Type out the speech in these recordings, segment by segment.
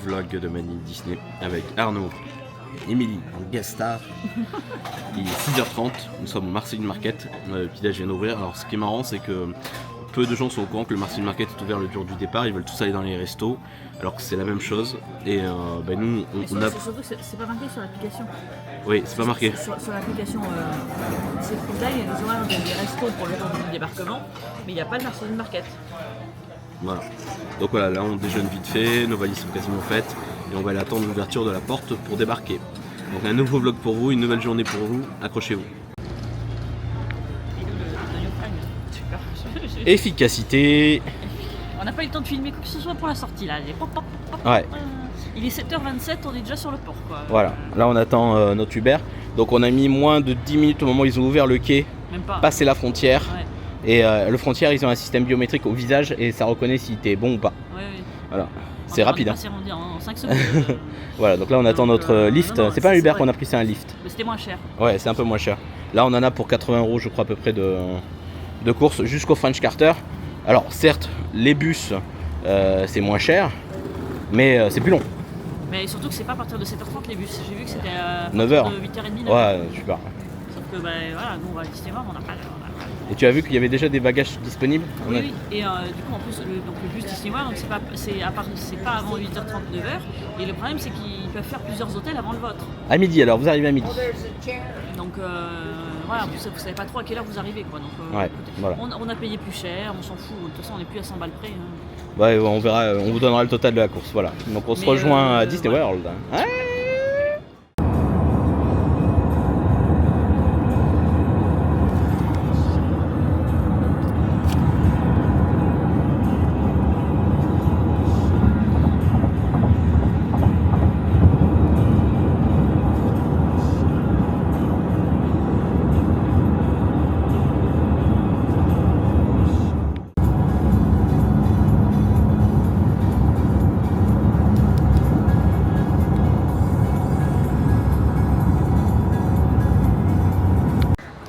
vlog de Mani Disney avec Arnaud, Émilie en guest star. Il est 6h30, nous sommes au Marceline Market, le petit-déj vient d'ouvrir. Alors ce qui est marrant, c'est que peu de gens sont au courant que le Marceline Market est ouvert le jour du départ, ils veulent tous aller dans les restos, alors que c'est la même chose. Et nous, on a... Surtout que c'est pas marqué sur l'application. Oui, c'est pas marqué. Sur l'application, c'est là, il y a des horaires, il y a des restos pour le jour du débarquement, mais il n'y a pas le Marceline Market. Voilà. Donc voilà, là on déjeune vite fait, nos valises sont quasiment faites, et on va aller attendre l'ouverture de la porte pour débarquer. Donc un nouveau vlog pour vous, une nouvelle journée pour vous, accrochez-vous. Efficacité. On n'a pas eu le temps de filmer quoi que ce soit pour la sortie là. Ouais. Il est 7h27, on est déjà sur le port quoi. Voilà, là on attend notre Uber. Donc on a mis moins de 10 minutes au moment où ils ont ouvert le quai, Même pas. passer la frontière. Ouais. Et le frontière, ils ont un système biométrique au visage et ça reconnaît si t'es bon ou pas. Ouais. Voilà, c'est rapide. On dit en 5 secondes. Voilà, donc là on attend notre lift. Non, c'est pas un Uber vrai. qu'on a pris, c'est un lift. Mais c'était moins cher. Ouais, c'est un peu moins cher. Là on en a pour 80€ je crois à peu près de course jusqu'au French Carter. Alors certes, les bus c'est moins cher, mais c'est plus long. Mais surtout que c'est pas à partir de 7h30 les bus. J'ai vu que c'était à 9h. de 8h30. 9h. Ouais, super. Sauf que voilà, nous on va à Disney World, on n'a pas. Et tu as vu qu'il y avait déjà des bagages disponibles? Oui. Et du coup, en plus, le bus Disney World, c'est pas avant 8h30, 9h. Et le problème, c'est qu'ils peuvent faire plusieurs hôtels avant le vôtre. À midi, alors vous arrivez à midi. Donc voilà, vous savez pas trop à quelle heure vous arrivez quoi. Donc, Ouais, écoutez, voilà. on a payé plus cher, on s'en fout. De toute façon, on n'est plus à 100 balles près. Hein. Ouais, on verra, on vous donnera le total de la course. Voilà. Donc on se rejoint à Disney World. Ouais.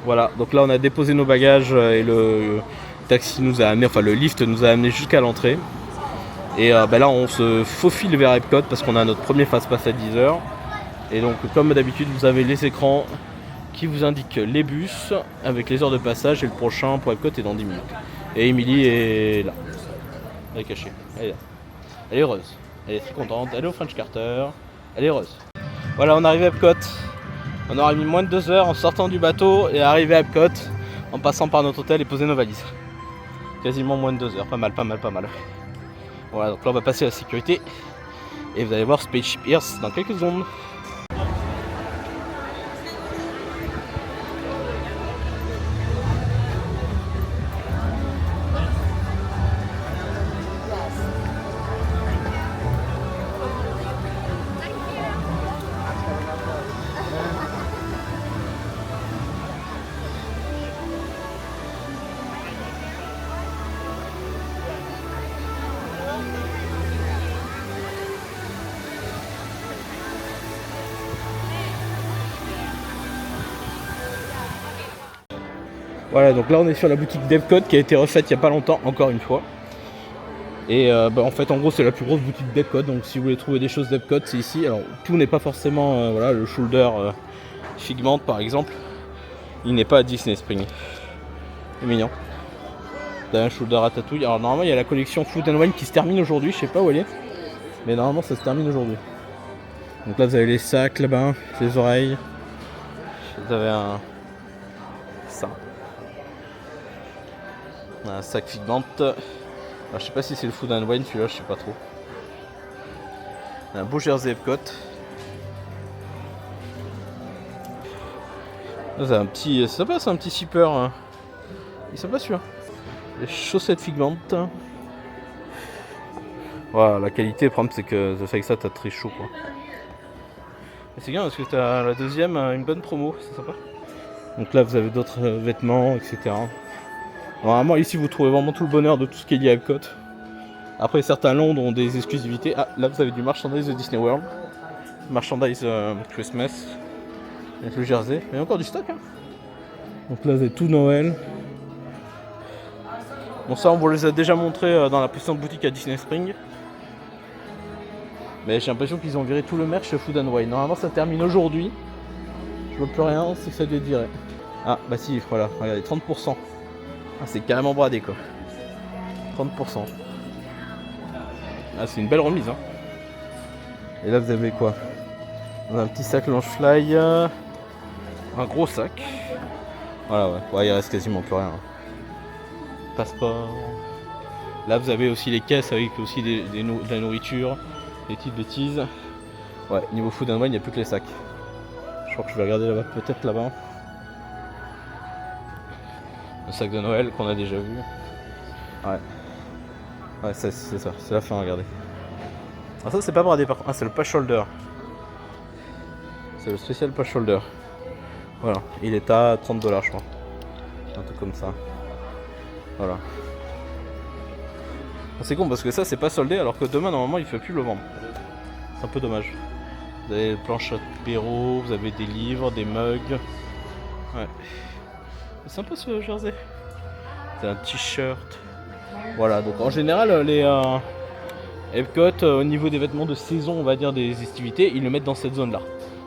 Voilà, donc là on a déposé nos bagages et le taxi nous a amené, enfin le lift nous a amené jusqu'à l'entrée. Et là on se faufile vers Epcot parce qu'on a notre premier fast-pass à 10h. Et donc comme d'habitude vous avez les écrans qui vous indiquent les bus avec les heures de passage et le prochain pour Epcot est dans 10 minutes. Et Émilie est là, elle est cachée, elle est là. Elle est heureuse, elle est très contente, elle est au French Carter, elle est heureuse. Voilà, on arrive à Epcot. On aura mis moins de 2 heures en sortant du bateau et arrivé à Epcot en passant par notre hôtel et poser nos valises. Quasiment moins de 2 heures, pas mal. Voilà, donc là on va passer à la sécurité et vous allez voir Spaceship Earth dans quelques secondes. Voilà, donc là on est sur la boutique d'Epcot qui a été refaite il n'y a pas longtemps, encore une fois. Et en fait en gros c'est la plus grosse boutique d'Epcot, donc si vous voulez trouver des choses d'Epcot c'est ici. Alors tout n'est pas forcément, voilà, le shoulder Figment par exemple, il n'est pas à Disney Spring. C'est mignon. Vous avez un shoulder Ratatouille. Alors normalement il y a la collection Food and Wine qui se termine aujourd'hui, je sais pas où elle est. Mais normalement ça se termine aujourd'hui. Donc là vous avez les sacs là-bas, les oreilles. Vous avez ça. Un sac Figment. Alors, je sais pas si c'est le Food and Wine celui-là, je sais pas trop. Un beau jersey Epcot. Là, c'est un petit. Ça passe un petit zipper. Hein. Il est sympa celui-là. Les chaussettes Figment. Voilà, la qualité, le problème c'est que ça fait que ça t'as très chaud quoi. Et c'est bien parce que t'as la deuxième, une bonne promo, c'est sympa. Donc là vous avez d'autres vêtements, etc. Normalement ici vous trouvez vraiment tout le bonheur de tout ce qui est lié à Epcot. Après certains Londres ont des exclusivités. Ah là vous avez du merchandise de Disney World. Merchandise Christmas. Avec le jersey. Il y a encore du stock hein. Donc là vous avez tout Noël. Bon ça on vous les a déjà montré dans la précédente boutique à Disney Spring. Mais j'ai l'impression qu'ils ont viré tout le merch chez Food & Wine. Normalement ça termine aujourd'hui. Je vois plus rien, c'est que ça doit être viré. Ah bah si, voilà, regardez, 30%. Ah, c'est carrément bradé quoi. 30%. Ah, c'est une belle remise hein. Et là vous avez quoi? Un petit sac Longefly, un gros sac. Voilà ouais, il reste quasiment plus rien. Passeport. Là vous avez aussi les caisses avec aussi de la nourriture, des petites bêtises. Ouais, niveau Food & Wine, il n'y a plus que les sacs. Je crois que je vais regarder là-bas, peut-être là-bas. Le sac de Noël qu'on a déjà vu. Ouais. Ouais, c'est ça, c'est la fin, regardez. Ah ça c'est pas bradé par contre. Ah c'est le pas shoulder. C'est le spécial pas shoulder. Voilà, il est à 30$ je crois. Un truc comme ça. Voilà. C'est con parce que ça c'est pas soldé alors que demain normalement il ne fait plus le vendre. C'est un peu dommage. Vous avez des planches apéro, vous avez des livres, des mugs. Ouais. C'est sympa ce jersey. C'est un t-shirt. Voilà, donc en général les Epcot au niveau des vêtements de saison, on va dire des estivités, ils le mettent dans cette zone là.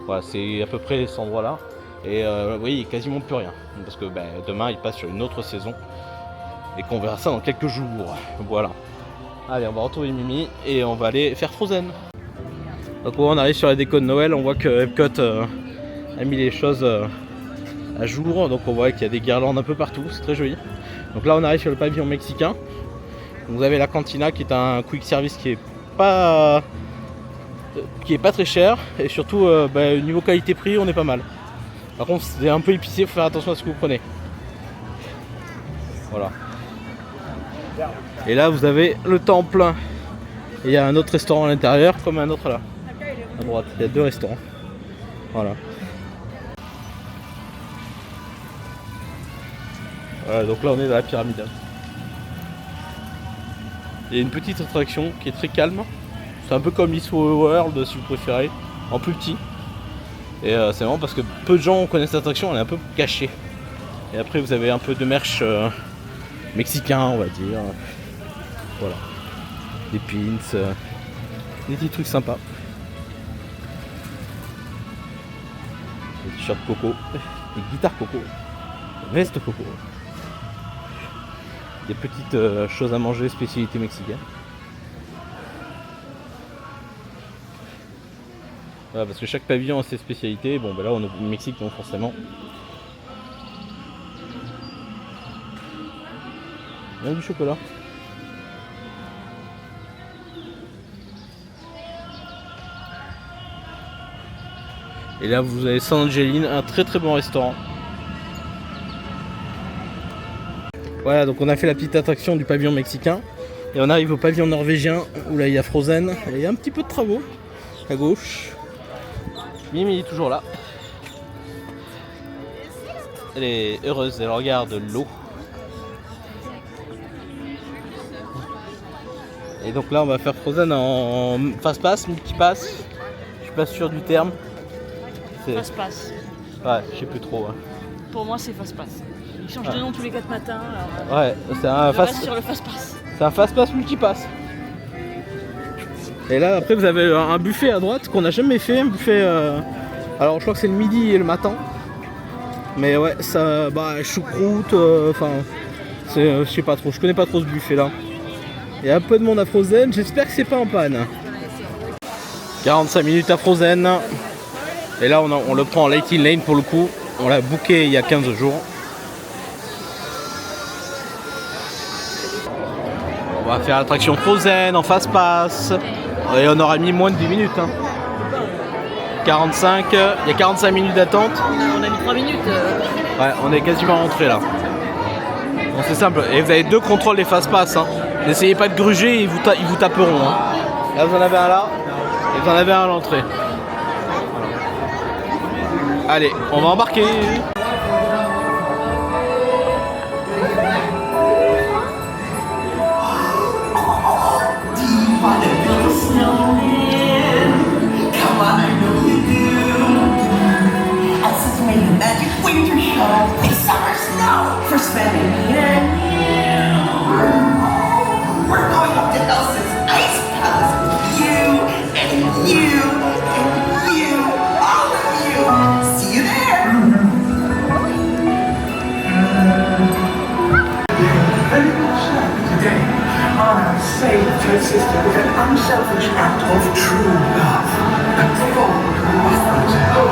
Voilà, c'est à peu près cet endroit là. Et vous voyez, il n'y a quasiment plus rien. Parce que demain il passe sur une autre saison. Et qu'on verra ça dans quelques jours. Voilà. Allez, on va retrouver Mimi et on va aller faire Frozen. Donc on arrive sur la déco de Noël, on voit que Epcot a mis les choses à jour. Donc on voit qu'il y a des guirlandes un peu partout, c'est très joli. Donc là on arrive sur le pavillon mexicain. Vous avez la cantina qui est un quick service qui est pas très cher. Et surtout niveau qualité-prix on est pas mal. Par contre c'est un peu épicé, il faut faire attention à ce que vous prenez. Voilà. Et là vous avez le temple. Et il y a un autre restaurant à l'intérieur comme un autre là. À droite, il y a deux restaurants. Voilà. Voilà, donc là on est dans la pyramide. Il y a une petite attraction qui est très calme. C'est un peu comme Miss World si vous préférez, en plus petit. Et c'est marrant parce que peu de gens connaissent cette attraction, elle est un peu cachée. Et après vous avez un peu de merch mexicain on va dire. Voilà. Des pins, des petits trucs sympas. Des t-shirts coco, des guitares coco, des vestes coco. Des petites choses à manger, spécialité mexicaine. Voilà, parce que chaque pavillon a ses spécialités. Bon, là on est au Mexique, donc forcément. Il y a du chocolat. Et là vous avez San Angelin, un très très bon restaurant. Voilà, donc on a fait la petite attraction du pavillon mexicain. Et on arrive au pavillon norvégien où là il y a Frozen. Et il y a un petit peu de travaux à gauche. Mimi est toujours là. Elle est heureuse, elle regarde l'eau. Et donc là on va faire Frozen en fast-pass, multi-pass. Je suis pas sûr du terme. Fast-pass. Ouais, je sais plus trop. Hein. Pour moi c'est fast-pass. Ils changent de nom tous les 4 matins. Alors, ouais, c'est un sur le fast-pass. C'est un fast-pass multi-pass. Et là après vous avez un buffet à droite qu'on n'a jamais fait, un buffet alors je crois que c'est le midi et le matin. Mais ouais, ça choucroute, enfin je sais pas trop, je connais pas trop ce buffet là. Il y a un peu de monde à Frozen, j'espère que c'est pas en panne. 45 minutes à Frozen. Et là on le prend en Lightning Lane pour le coup. On l'a booké il y a 15 jours. On va faire l'attraction Frozen en fast-pass. Et on aura mis moins de 10 minutes. Hein. 45, il y a 45 minutes d'attente. On a mis 3 minutes. Ouais, on est quasiment rentré là. Bon, c'est simple. Et vous avez 2 contrôles des fast-pass. Hein. N'essayez pas de gruger, ils vous taperont. Hein. Là vous en avez un là. Et vous en avez un à l'entrée. Allez, on va embarquer. For spending me and you. We're going up to Elsa's Ice Palace with you and saved her sister with an unselfish act of true love. A gold offer to her.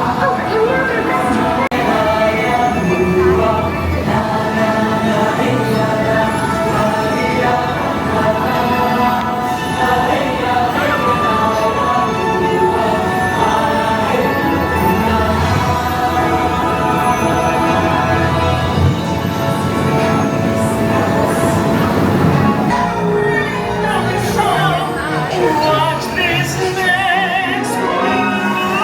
Watch this next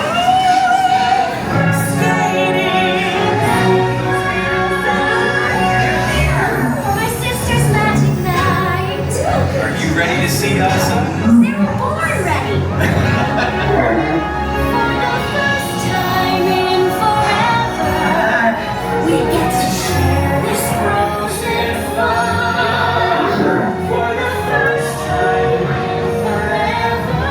My sister's magic night. Are you ready to see us? They were born ready. For the first time in forever, we get to share this frozen fun. For the first time in forever.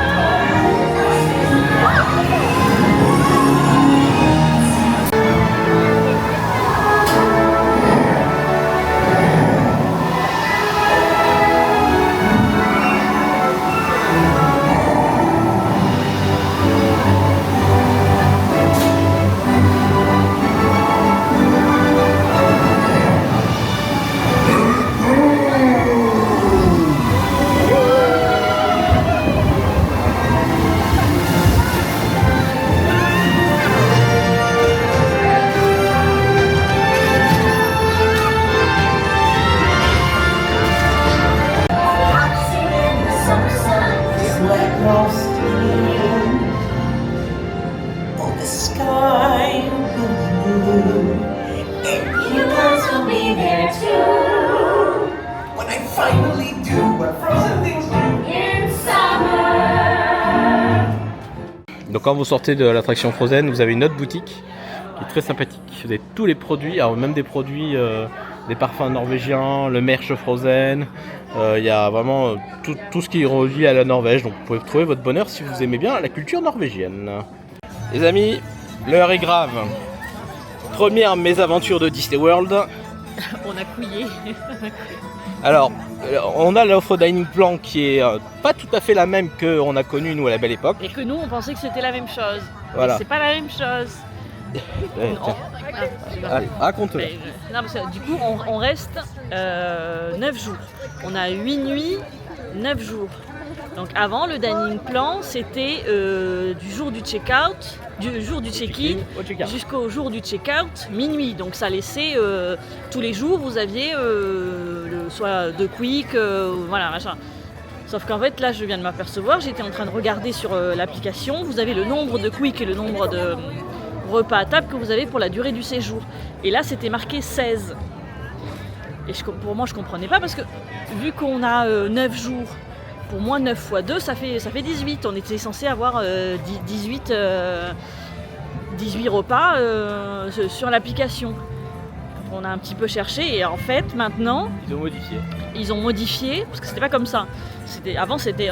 Boxing in the summer sun. Let no steam. Oh, the sky will be blue. And You guys will be there too. when I finally do what frozen things do. In summer. Donc quand vous sortez de l'attraction Frozen, vous avez une autre boutique qui est très sympathique. Vous avez tous les produits, alors même des produits, des parfums norvégiens, le merch Frozen. Il y a vraiment tout ce qui est relié à la Norvège. Donc vous pouvez trouver votre bonheur si vous aimez bien la culture norvégienne. Les amis, l'heure est grave. Première mésaventure de Disney World. On a couillé. Alors, on a l'offre dining plan qui est pas tout à fait la même qu'on a connue nous à la belle époque. Et que nous, on pensait que c'était la même chose. Voilà. Mais c'est pas la même chose. Ouais, Non. tiens. Ah, Raconte-le. mais, non, parce que du coup, on reste 9 jours. On a 8 nuits, 9 jours. Donc avant, le dining plan, c'était du jour du check-out, du jour du check-in, Au check-out. jusqu'au jour du check-out, minuit. Donc ça laissait tous les jours, vous aviez soit de quick, voilà, machin. Sauf qu'en fait, là, je viens de m'apercevoir, j'étais en train de regarder sur l'application, vous avez le nombre de quick et le nombre de repas à table que vous avez pour la durée du séjour. Et là, c'était marqué 16. Et pour moi, je comprenais pas parce que vu qu'on a 9 jours, pour moi 9 fois 2, ça fait 18. On était censé avoir 18 repas sur l'application. On a un petit peu cherché et en fait, maintenant, Ils ont modifié. parce que c'était pas comme ça.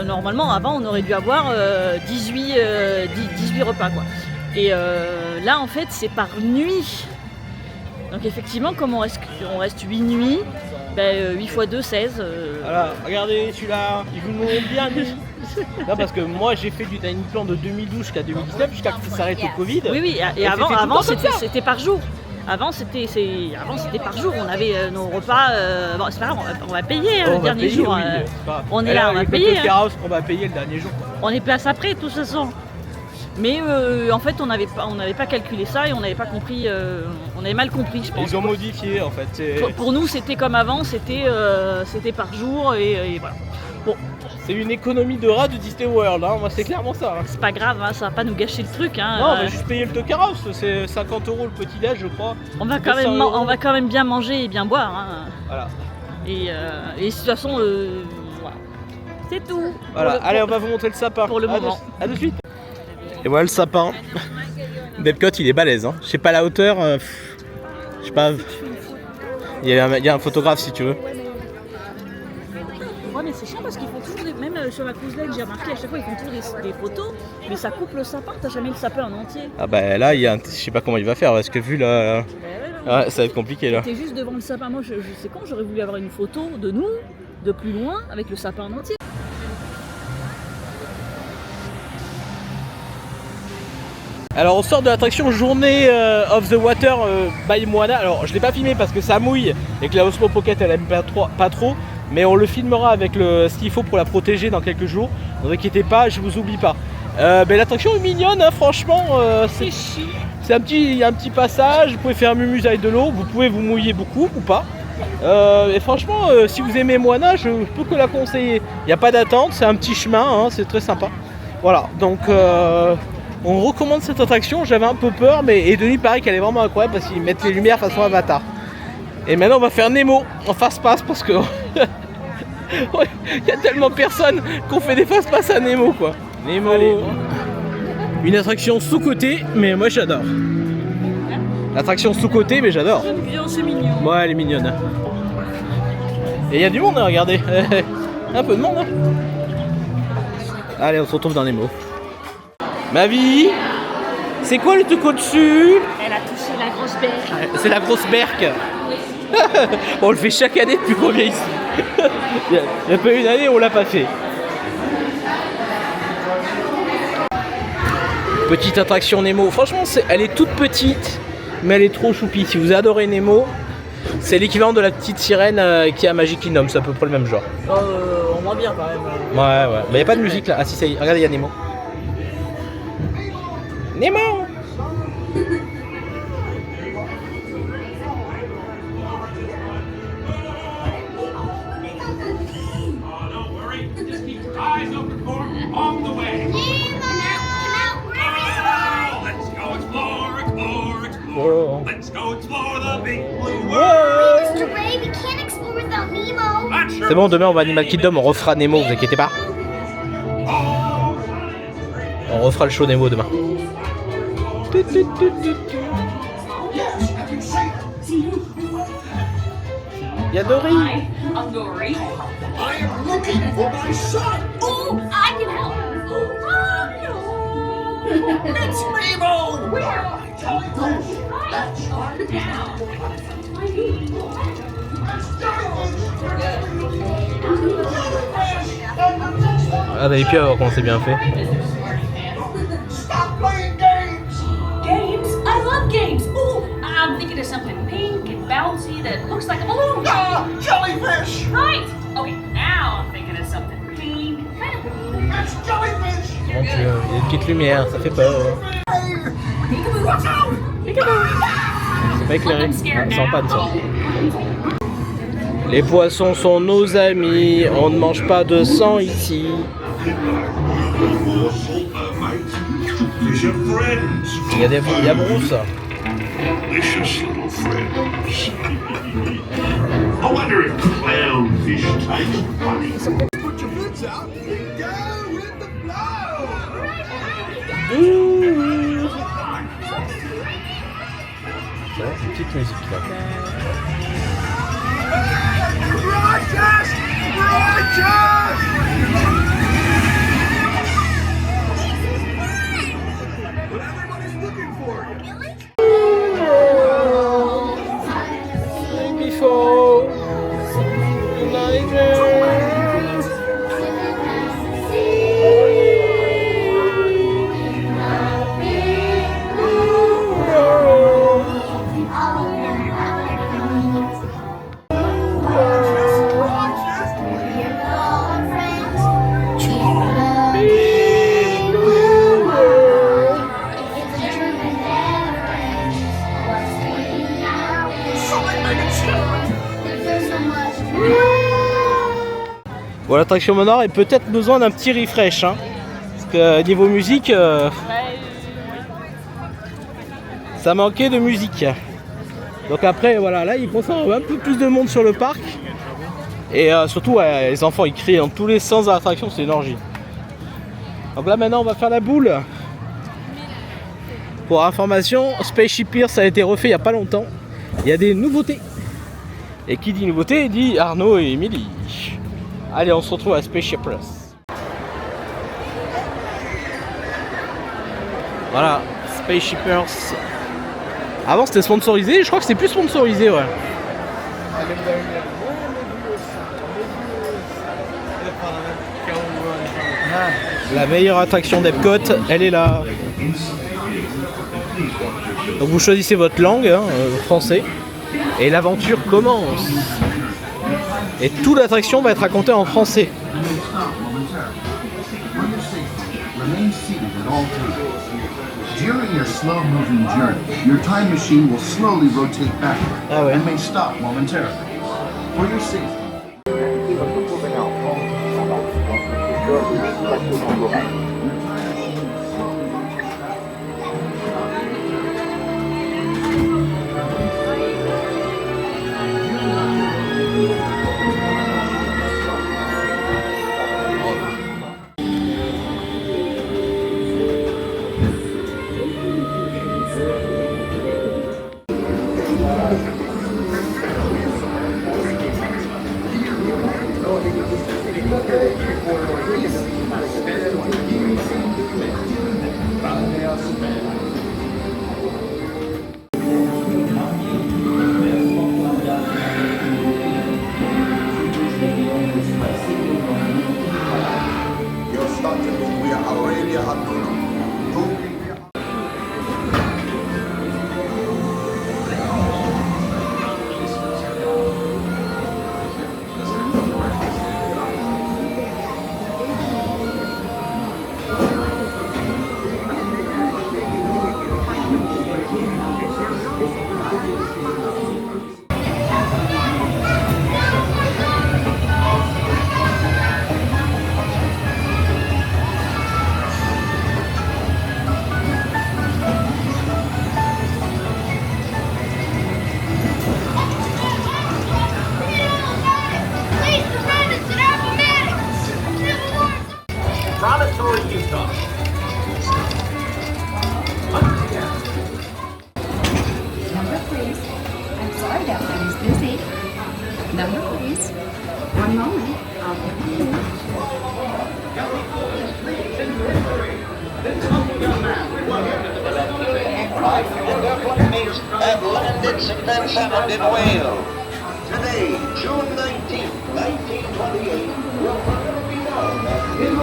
Normalement, avant, on aurait dû avoir 18 repas, quoi. Et là, en fait, c'est par nuit. Donc effectivement, comme on reste 8 nuits, 8 x 2, 16. Voilà, regardez celui-là, il vous montre bien lui. Non, parce que moi j'ai fait du dining plan de 2012 jusqu'à 2019, jusqu'à ce que ça s'arrête au Covid. Oui, et Et avant, c'était tout le temps comme ça. c'était par jour. Avant c'était par jour, on avait nos repas. Bon, c'est pas grave, on va payer On le va dernier payer, jour. oui, c'est pas grave. On est Et là, on va avec le payer. Club Terrace qu'on va payer le dernier jour. On est place après, de toute façon. Mais en fait, on n'avait pas calculé ça et on n'avait pas compris. On avait mal compris, je pense. Ils ont modifié en fait. Pour nous, c'était comme avant, c'était par jour et voilà. Bon, C'est une économie de rats de Disney World, hein. Moi c'est clairement ça. Hein. c'est pas grave, hein, ça va pas nous gâcher le truc. Hein, Non, on va juste payer le Club Terrace, c'est 50 € le petit déj je crois. on va quand 200 même, €. on va quand même bien manger et bien boire. Hein. Voilà. Et de toute façon, voilà. C'est tout. Voilà, Pour le- allez on va vous montrer le sapin. pour le moment. À de suite. Et voilà le sapin. Epcot il est balèze, hein. Je sais pas la hauteur, je sais pas. Il y a un photographe si tu veux. Ouais, mais c'est chiant parce qu'ils font toujours même sur la cruise line, j'ai remarqué à chaque fois ils font toujours des photos, mais ça coupe le sapin, t'as jamais le sapin en entier. Ah bah là il y a je sais pas comment il va faire parce que vu là. Ouais, ça va être compliqué là. T'es juste devant le sapin. Moi, je sais quand j'aurais voulu avoir une photo de nous, de plus loin, avec le sapin en entier. Alors on sort de l'attraction Journée of the Water by Moana. Alors je l'ai pas filmé parce que ça mouille et que la Osmo Pocket elle aime pas trop. Mais on le filmera avec ce qu'il faut pour la protéger dans quelques jours. Ne vous inquiétez pas, je vous oublie pas. L'attraction est mignonne, hein, franchement. C'est un petit passage, vous pouvez faire mumuse avec de l'eau, vous pouvez vous mouiller beaucoup ou pas. Et franchement, si vous aimez Moana, je peux que la conseiller. Il n'y a pas d'attente, c'est un petit chemin, hein, c'est très sympa. Voilà, donc on recommande cette attraction. J'avais un peu peur, et Denis paraît qu'elle est vraiment incroyable parce qu'ils mettent les lumières façon Avatar. Et maintenant on va faire Nemo en fast-pass parce que il y a tellement personne qu'on fait des fast-pass à Nemo quoi. Nemo. Allez. Une attraction sous-cotée, mais moi j'adore. L'attraction sous-cotée, mais j'adore. J'aime bien, c'est mignon. Ouais, elle est mignonne. Et il y a du monde, hein, regardez. Un peu de monde. Hein. Allez, on se retrouve dans Nemo. Ma vie, c'est quoi le truc au-dessus? Elle a touché la grosse berge. C'est la grosse berque. On le fait chaque année depuis qu'on vient ici. Il n'y a pas une année où on l'a pas fait. Petite attraction Nemo. Franchement, elle est toute petite, mais elle est trop choupie. Si vous adorez Nemo, c'est l'équivalent de la petite sirène qui est à Magic Kingdom. C'est à peu près le même genre. Au moins bien quand même. Ouais. Mais il n'y a pas de musique là. Ah si, ça y est. Regardez, il y a Nemo. Nemo! Eyes open for on the way. Let's go explore. Let's go explore the big blue world. Mr. Ray, we can't explore without Nemo. C'est bon, demain on va à Animal Kingdom, on refera Nemo, vous inquiétez pas. On refera le show Nemo demain. Y'a Dory. I'm Dory. I am looking for my son. Oh, I can help. It's Nemo. Where? Jellyfish. Ah bah et puis alors comment c'est bien fait. Stop playing games. Games? I love games. Oh, I'm thinking of something pink and bouncy that looks like a balloon. Ah, jellyfish. Right. Okay, now I'm thinking of something pink. Kind of balloon. It's jellyfish. Mon Dieu, il y a une petite lumière, ça fait peur. Peekaboo, watch out! Peekaboo! C'est pas éclairé, I'm scared c'est en panne ça. now. Les poissons sont nos amis, on ne mange pas de sang ici. These are friends. Il y a Bruce. Delicious little friends. I wonder if clownfish taste funny. Put your boots out and go with the flow. C'est une petite musique là. Righteous! Righteous! Everybody's looking for you. Before Bon, l'attraction Monor a peut-être besoin d'un petit refresh, hein, parce que niveau musique, ça manquait de musique. Donc après, voilà, là ils pensent un peu plus de monde sur le parc. Et surtout, les enfants ils crient dans tous les sens de l'attraction, c'est une orgie. Donc là maintenant on va faire la boule. Pour information, Spaceship Earth a été refait il n'y a pas longtemps. Il y a des nouveautés. Et qui dit nouveauté dit Arnaud et Émilie. Allez, on se retrouve à Spaceship Earth. Voilà, Spaceship Earth. Avant c'était sponsorisé, je crois que c'est plus sponsorisé, ouais. La meilleure attraction d'Epcot, elle est là. Donc vous choisissez votre langue, hein, français, et l'aventure commence. Et toute l'attraction va être racontée en français. During your slow-moving journey, your time machine will slowly rotate backward Ah ouais. and may stop momentarily. For your safety. Number please. One moment. I'll get you. At landed St. Vincent in Wales. Today, June 19, 1928, will forever be known as in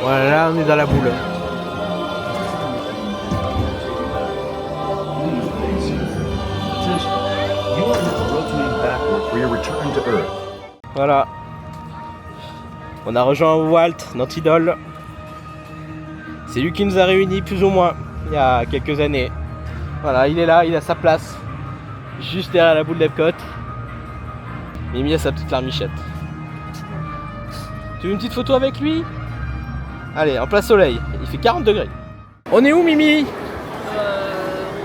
Voilà, là on est dans la boule. Voilà. On a rejoint Walt, notre idole. C'est lui qui nous a réunis plus ou moins il y a quelques années. Voilà, il est là, il a sa place. Juste derrière la boule d'Epcot. Mimi a sa petite larmichette. Tu veux une petite photo avec lui? Allez, en plein soleil, il fait 40 degrés. On est où, Mimi?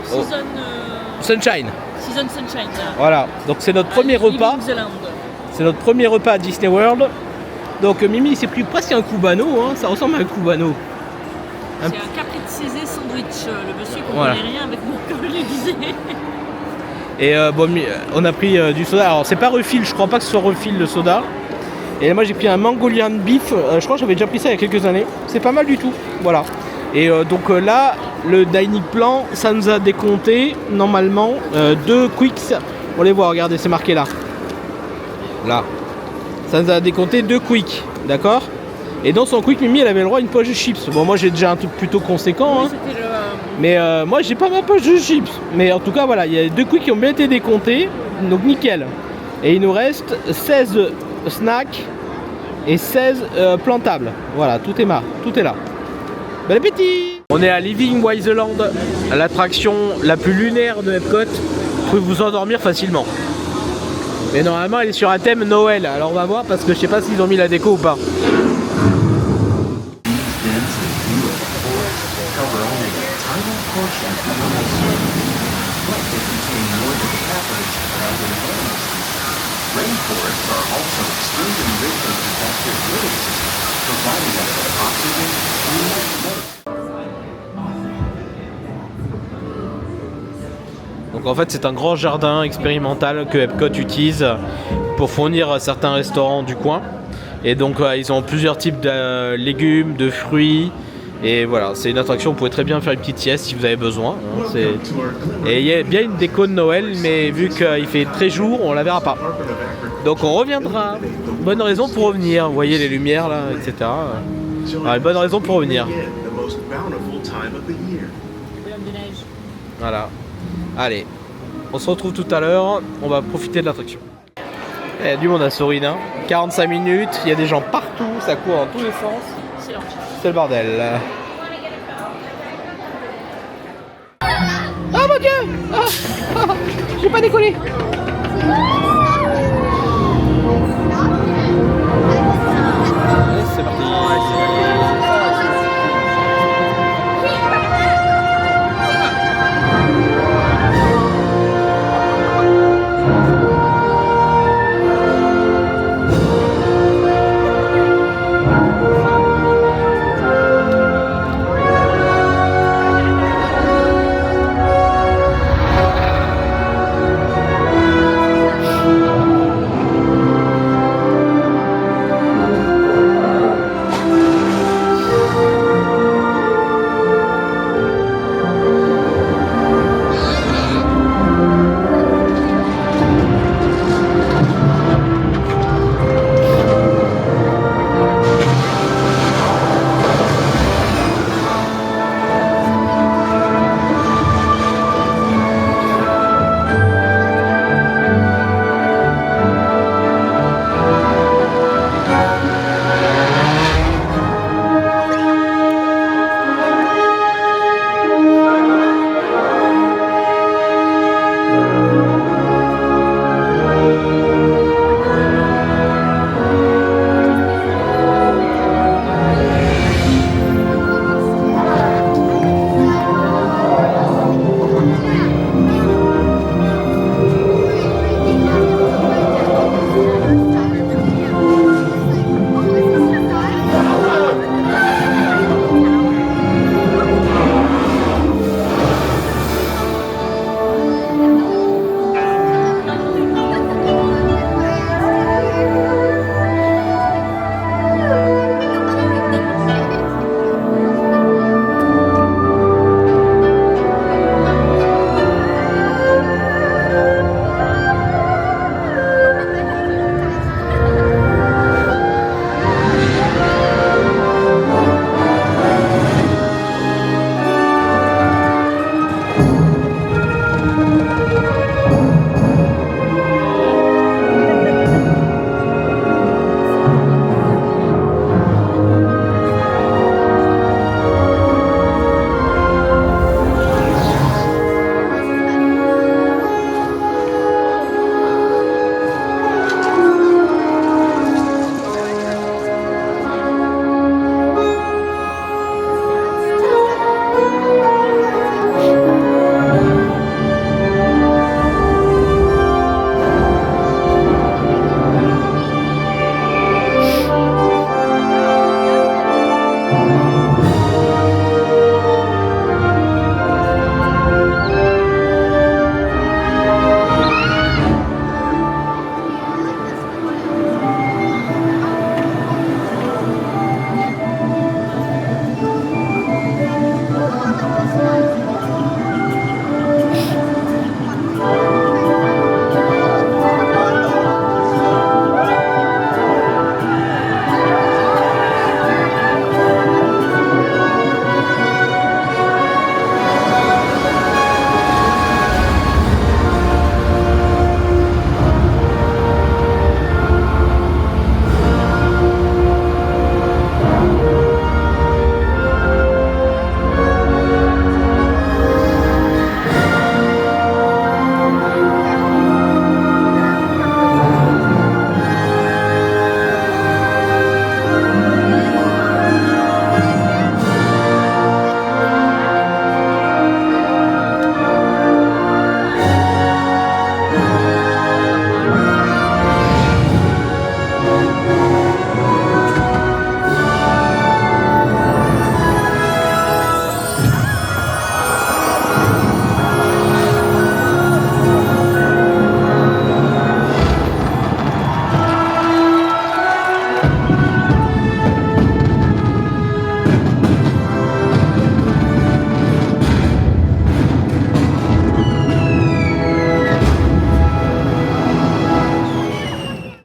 Season, Sunshine. Season Sunshine. Voilà, donc c'est notre premier repas. New Zealand. C'est notre premier repas à Disney World. Donc Mimi il s'est pris presque un cubano, hein. Ça ressemble à un cubano. C'est un capriccisé sandwich. Le monsieur ne Voilà. comprenait rien avec moi, comme je le disais. Et bon, on a pris du soda. Alors c'est pas refill, je crois pas que ce soit refill le soda. Et moi j'ai pris un Mongolian beef. Je crois que j'avais déjà pris ça il y a quelques années. C'est pas mal du tout. Voilà. Et donc là, le dining plan, ça nous a décompté normalement 2 quicks. On les voit, regardez, c'est marqué là. Là. Ça nous a décompté 2 quicks, d'accord? Et dans son quick, Mimi, elle avait le droit à une poche de chips. Bon, moi j'ai déjà un truc plutôt conséquent, hein. C'était le... Mais moi j'ai pas ma poche de chips. Mais en tout cas, voilà, il y a 2 quicks qui ont bien été décomptés. Donc nickel. Et il nous reste 16 snacks et 16 plantables. Voilà, tout est là. Bon appétit! On est à Living Wiseland, l'attraction la plus lunaire de Epcot. Vous pouvez vous endormir facilement. Mais normalement elle est sur un thème Noël. Alors on va voir parce que je sais pas s'ils ont mis la déco ou pas. Earthquakes are also extremely rich in protective living systems, providing us with oxygen and medical. Donc en fait c'est un grand jardin expérimental que Epcot utilise pour fournir certains restaurants du coin. Et donc ils ont plusieurs types de légumes, de fruits. Et voilà, c'est une attraction, vous pouvez très bien faire une petite sieste si vous avez besoin. Hein, et il y a bien une déco de Noël, mais vu qu'il fait très jour, on la verra pas. Donc on reviendra. Bonne raison pour revenir. Vous voyez les lumières là, etc. Alors, une bonne raison pour revenir. Voilà. Allez, on se retrouve tout à l'heure. On va profiter de l'attraction. Il y a du monde à Sorina. 45 minutes, il y a des gens partout, ça court dans tous les sens. C'est le bordel. Oh mon dieu, j'ai pas décollé. C'est parti.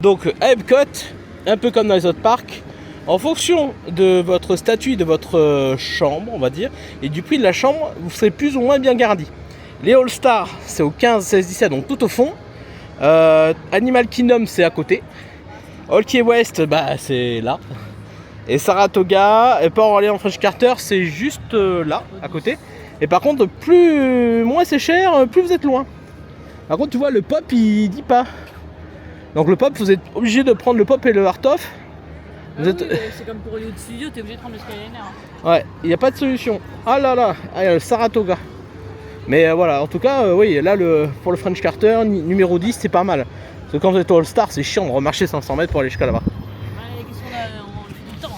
Donc à Epcot, un peu comme dans les autres parcs, en fonction de votre statut, de votre chambre, on va dire, et du prix de la chambre, vous serez plus ou moins bien garni. Les All-Stars, c'est au 15, 16, 17, donc tout au fond. Animal Kingdom, c'est à côté. All Key West, bah c'est là. Et Saratoga, et Port Orleans French Carter, c'est juste là, à côté. Et par contre, moins c'est cher, plus vous êtes loin. Par contre, tu vois, le pop, il dit pas. Donc le pop, vous êtes obligé de prendre le pop et le Art of. Ah oui, c'est comme pour Hollywood Studio, t'es obligé de prendre le Skyliner. Ouais, il n'y a pas de solution. Ah là là, le Saratoga. Mais voilà, en tout cas, oui, là, pour le French Carter, numéro 10, c'est pas mal. Parce que quand vous êtes au All-Star, c'est chiant de remarcher 500 mètres pour aller jusqu'à là-bas. Ouais, qu'est-ce qu'on a, on le fait tout le temps.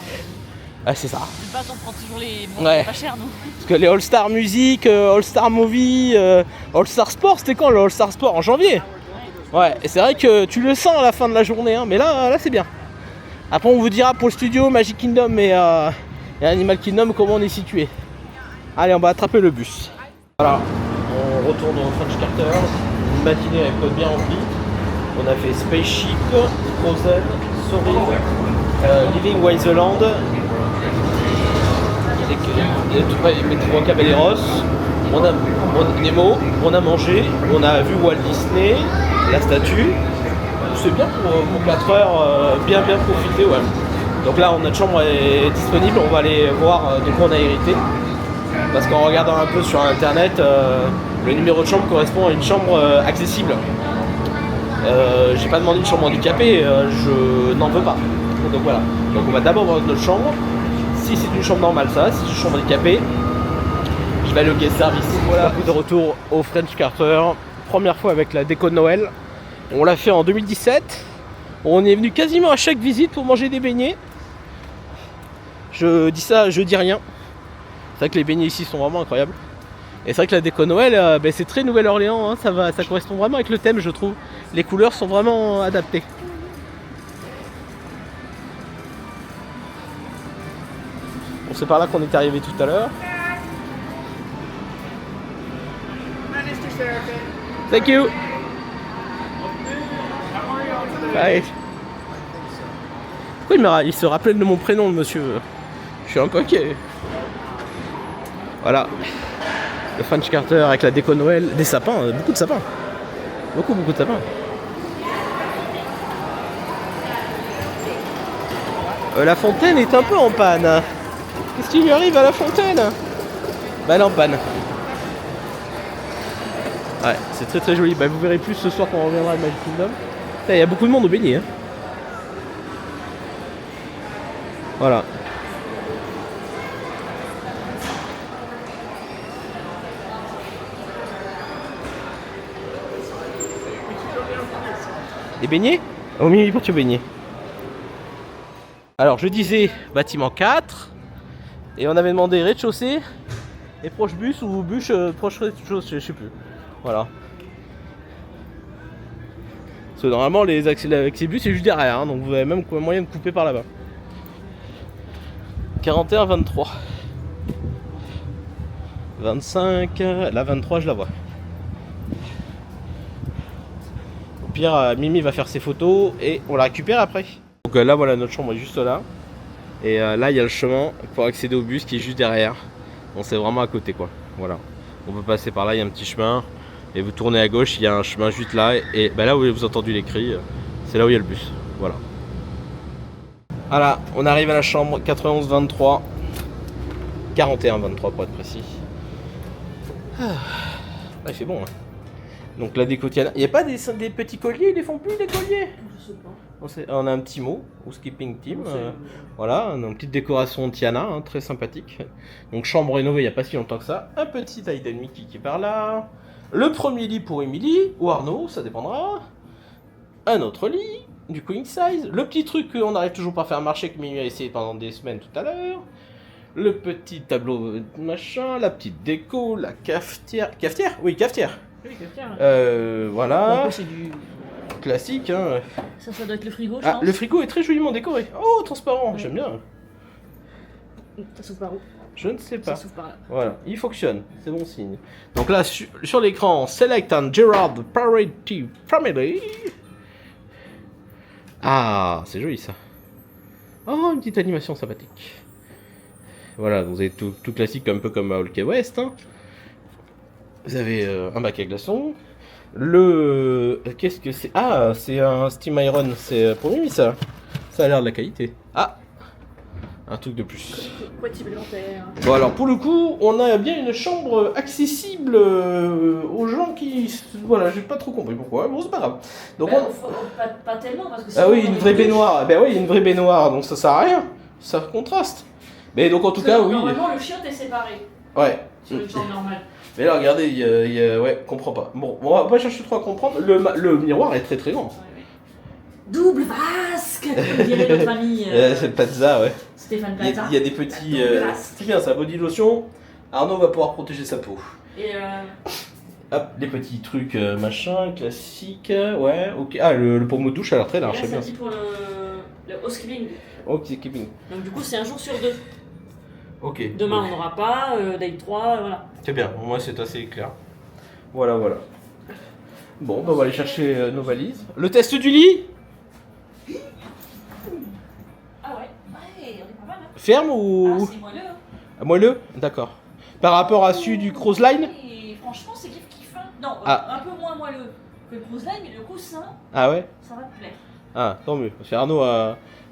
Ah, c'est ça. C'est pas, on prend toujours les bons, Ouais. pas cher, nous. Parce que les All-Star Music, All-Star Movie, All-Star Sport, c'était quand le All-Star Sport? En janvier. Ouais, et c'est vrai que tu le sens à la fin de la journée, hein, mais là c'est bien. Après, on vous dira pour le studio, Magic Kingdom et Animal Kingdom comment on est situé. Allez, on va attraper le bus. Voilà, on retourne au French Carter. Une matinée avec code bien rempli. On a fait Spaceship, Frozen, Soaring, Living Wiseland, Metro Caballeros. On a Nemo, on a mangé, on a vu Walt Disney, la statue. C'est bien pour 4 heures, bien profiter, ouais. Donc là, notre chambre est disponible, on va aller voir de quoi on a hérité. Parce qu'en regardant un peu sur internet, le numéro de chambre correspond à une chambre accessible. J'ai pas demandé une chambre handicapée, je n'en veux pas. Donc voilà. Donc on va d'abord voir notre chambre. Si c'est une chambre normale, ça, si c'est une chambre handicapée, je vais aller au guest service. Voilà, de retour au French Carter. Première fois avec la déco de Noël. On l'a fait en 2017. On est venu quasiment à chaque visite pour manger des beignets. Je dis ça, je dis rien. C'est vrai que les beignets ici sont vraiment incroyables. Et c'est vrai que la déco Noël, c'est très Nouvelle-Orléans, hein, ça correspond vraiment avec le thème, je trouve. Les couleurs sont vraiment adaptées. Bon, c'est par là qu'on est arrivé tout à l'heure. Thank you. Bye. Pourquoi il se rappelle de mon prénom, le monsieur? Je suis un peu inquiet. Voilà. Le French Carter avec la déco Noël. Des sapins, beaucoup de sapins. Beaucoup de sapins. La fontaine est un peu en panne. Qu'est-ce qui lui arrive à la fontaine? Bah elle est en panne. Ouais, c'est très très joli. Bah, vous verrez plus ce soir quand on reviendra à Magic Kingdom. Il y a beaucoup de monde au beignet. Hein. Voilà. Les beignets? Au milieu pour tu beignet. Alors je disais bâtiment 4. Et on avait demandé rez-de-chaussée et proche bus ou bus proche rez-de-chaussée, je sais plus. Voilà. Parce que normalement les accès bus c'est juste derrière, hein, donc vous avez même moyen de couper par là-bas. 41, 23. 25, la 23 je la vois. Au pire, Mimi va faire ses photos et on la récupère après. Donc là voilà, notre chambre est juste là. Et là il y a le chemin pour accéder au bus qui est juste derrière. Donc c'est vraiment à côté quoi. Voilà. On peut passer par là, il y a un petit chemin. Et vous tournez à gauche, il y a un chemin juste là. Et ben là où vous avez entendu les cris, c'est là où il y a le bus. Voilà. Voilà, on arrive à la chambre 91-23. 41-23 pour être précis. Ah, il fait bon. Hein. Donc la déco Tiana. Il n'y a pas des petits colliers, ils les font plus des colliers? Je sais pas. On a un petit mot, ou Skipping Team. Voilà, on a une petite décoration Tiana, hein, très sympathique. Donc chambre rénovée il n'y a pas si longtemps que ça. Un petit Hayden Mickey qui est par là. Le premier lit pour Emily, ou Arnaud, ça dépendra. Un autre lit, du queen size. Le petit truc qu'on n'arrive toujours pas à faire marcher, que Mimi a essayé pendant des semaines tout à l'heure. Le petit tableau machin, la petite déco, la cafetière. Cafetière? Oui, cafetière. Oui, cafetière. Voilà. Bon, c'est du classique, hein. Ça doit être le frigo, je Ah, pense. le frigo est très joliment décoré. Oh, transparent, j'aime bien. Ça s'ouvre par où? Je ne sais pas. Ça s'ouvre par là. Voilà, il fonctionne, c'est bon signe. Donc là, sur l'écran, Select and Gerard Parity Family. Ah, c'est joli ça. Oh, une petite animation sympathique. Voilà, vous avez tout classique, un peu comme à All Key West. Hein. Vous avez un bac à glaçons. Qu'est-ce que c'est? Ah, c'est un Steam Iron. C'est pour lui, ça. Ça a l'air de la qualité. Ah, un truc de plus. Bon, alors pour le coup, on a bien une chambre accessible aux gens qui. Voilà, j'ai pas trop compris pourquoi. Bon, c'est pas grave. Donc, pas tellement, parce que ah oui, une vraie baignoire. Ben oui, une vraie baignoire, donc ça sert à rien. Ça contraste. Mais donc en tout cas, oui. Normalement, le chiotte est séparé. Ouais. Sur une chambre normale. Mais là, regardez, ouais, comprends pas. Bon, on va pas chercher trop à comprendre. Le miroir est très très grand. Double vasque, comme dirait notre ami C'est Plaza, ouais. Stéphane Plaza. Il y a des petits. C'est bien ça, body lotion. Arnaud va pouvoir protéger sa peau. Et hop, les petits trucs machin, classiques. Ouais, ok. Ah, le pommeau de douche a l'air très large, c'est bien. C'est pour le housekeeping. Housekeeping. Donc, du coup, c'est un jour sur 2. Ok. Demain, on n'aura pas, day 3, voilà. C'est bien, au moins c'est assez clair. Voilà, voilà. Bon, bah, on va aller chercher nos valises. Le test du lit? Ah ouais, on est pas mal. Hein. Ferme ou. Ah, c'est moelleux. Ah, moelleux? D'accord. Par rapport à celui du Cruise Line? Et franchement, c'est kiff-kiff. Hein. Non, Ah. un peu moins moelleux que le Cruise Line, mais le coussin, Ah ouais? ça va te plaire. Ah, tant mieux. Parce que Arnaud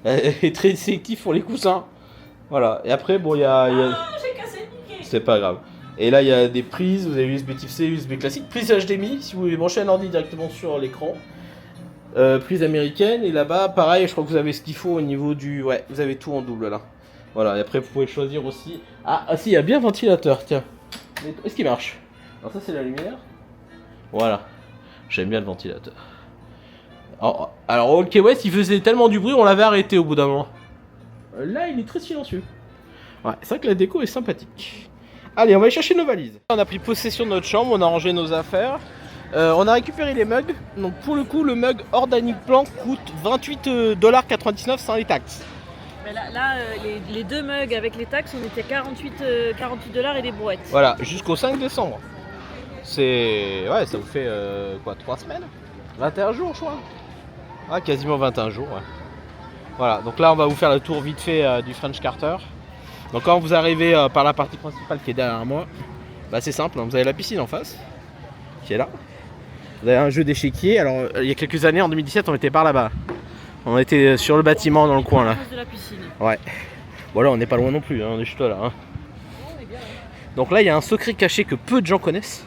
est très sélectif pour les coussins. Voilà. Et après, bon, il y a. Ah, j'ai cassé le Mickey. C'est pas grave. Et là, il y a des prises. Vous avez USB Type C, USB classique. Prise HDMI, si vous voulez brancher un ordi directement sur l'écran. Prise américaine. Et là-bas, pareil, je crois que vous avez ce qu'il faut au niveau du. Ouais, vous avez tout en double là. Voilà. Et après, vous pouvez choisir aussi. Ah, si, il y a bien un ventilateur. Tiens. Est-ce qu'il marche? Alors, ça, c'est la lumière. Voilà. J'aime bien le ventilateur. Alors, All Key West, il faisait tellement du bruit, on l'avait arrêté au bout d'un moment. Là, il est très silencieux. Ouais, c'est vrai que la déco est sympathique. Allez, on va aller chercher nos valises. On a pris possession de notre chambre, on a rangé nos affaires. On a récupéré les mugs. Donc, pour le coup, le mug Organic Plan coûte $28,99 sans les taxes. Mais là les deux mugs avec les taxes, on était $48 et des brouettes. Voilà, jusqu'au 5 décembre. C'est. Ouais, ça vous fait quoi, 3 semaines? 21 jours, je crois. Ah, quasiment 21 jours, ouais. Voilà, donc là on va vous faire le tour vite fait du French Carter. Donc quand vous arrivez par la partie principale qui est derrière moi, bah c'est simple, hein, vous avez la piscine en face, qui est là. Vous avez un jeu d'échiquier, alors il y a quelques années, en 2017, on était par là-bas. On était sur le bâtiment dans le coin là. De la piscine. Ouais. Bon là on n'est pas loin non plus, hein, on est juste là. Hein. Donc là il y a un secret caché que peu de gens connaissent.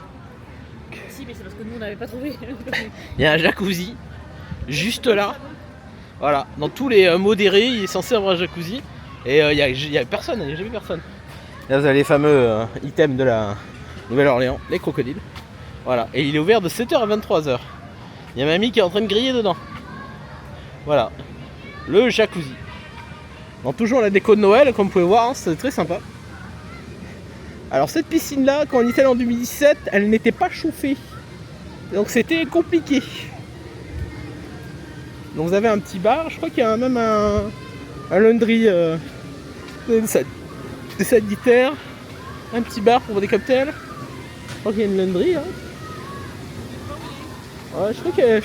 Si, mais c'est parce que nous on n'avait pas trouvé. Il y a un jacuzzi, juste là. Voilà, dans tous les modérés, il est censé avoir un jacuzzi. Et il y a personne, il n'y a jamais personne. Là vous avez les fameux items de la Nouvelle-Orléans, les crocodiles. Voilà, et il est ouvert de 7h à 23h. Il y a mamie qui est en train de griller dedans. Voilà, le jacuzzi. Dans toujours la déco de Noël, comme vous pouvez voir, hein, c'est très sympa. Alors cette piscine là, quand on y était en 2017, elle n'était pas chauffée. Donc c'était compliqué. Donc vous avez un petit bar, je crois qu'il y a même un laundry des sanitaires, un petit bar pour des cocktails. Je crois qu'il y a une laundry. Hein. Ouais, je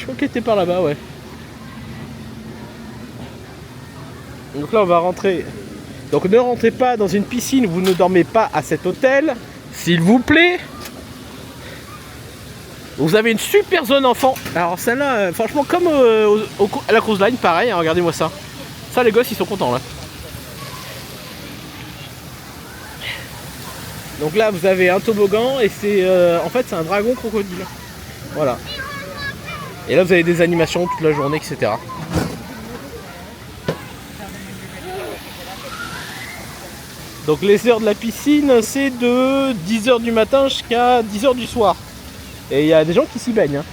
crois qu'elle était par là-bas, ouais. Donc là on va rentrer. Donc ne rentrez pas dans une piscine, vous ne dormez pas à cet hôtel, s'il vous plaît. Vous avez une super zone enfant. Alors celle-là, franchement, comme à la Cruise Line, pareil, hein, regardez-moi ça. Ça, les gosses, ils sont contents là. Donc là, vous avez un toboggan et c'est en fait c'est un dragon crocodile. Voilà. Et là, vous avez des animations toute la journée, etc. Donc les heures de la piscine, c'est de 10h du matin jusqu'à 10h du soir. Et il y a des gens qui s'y baignent. Hein.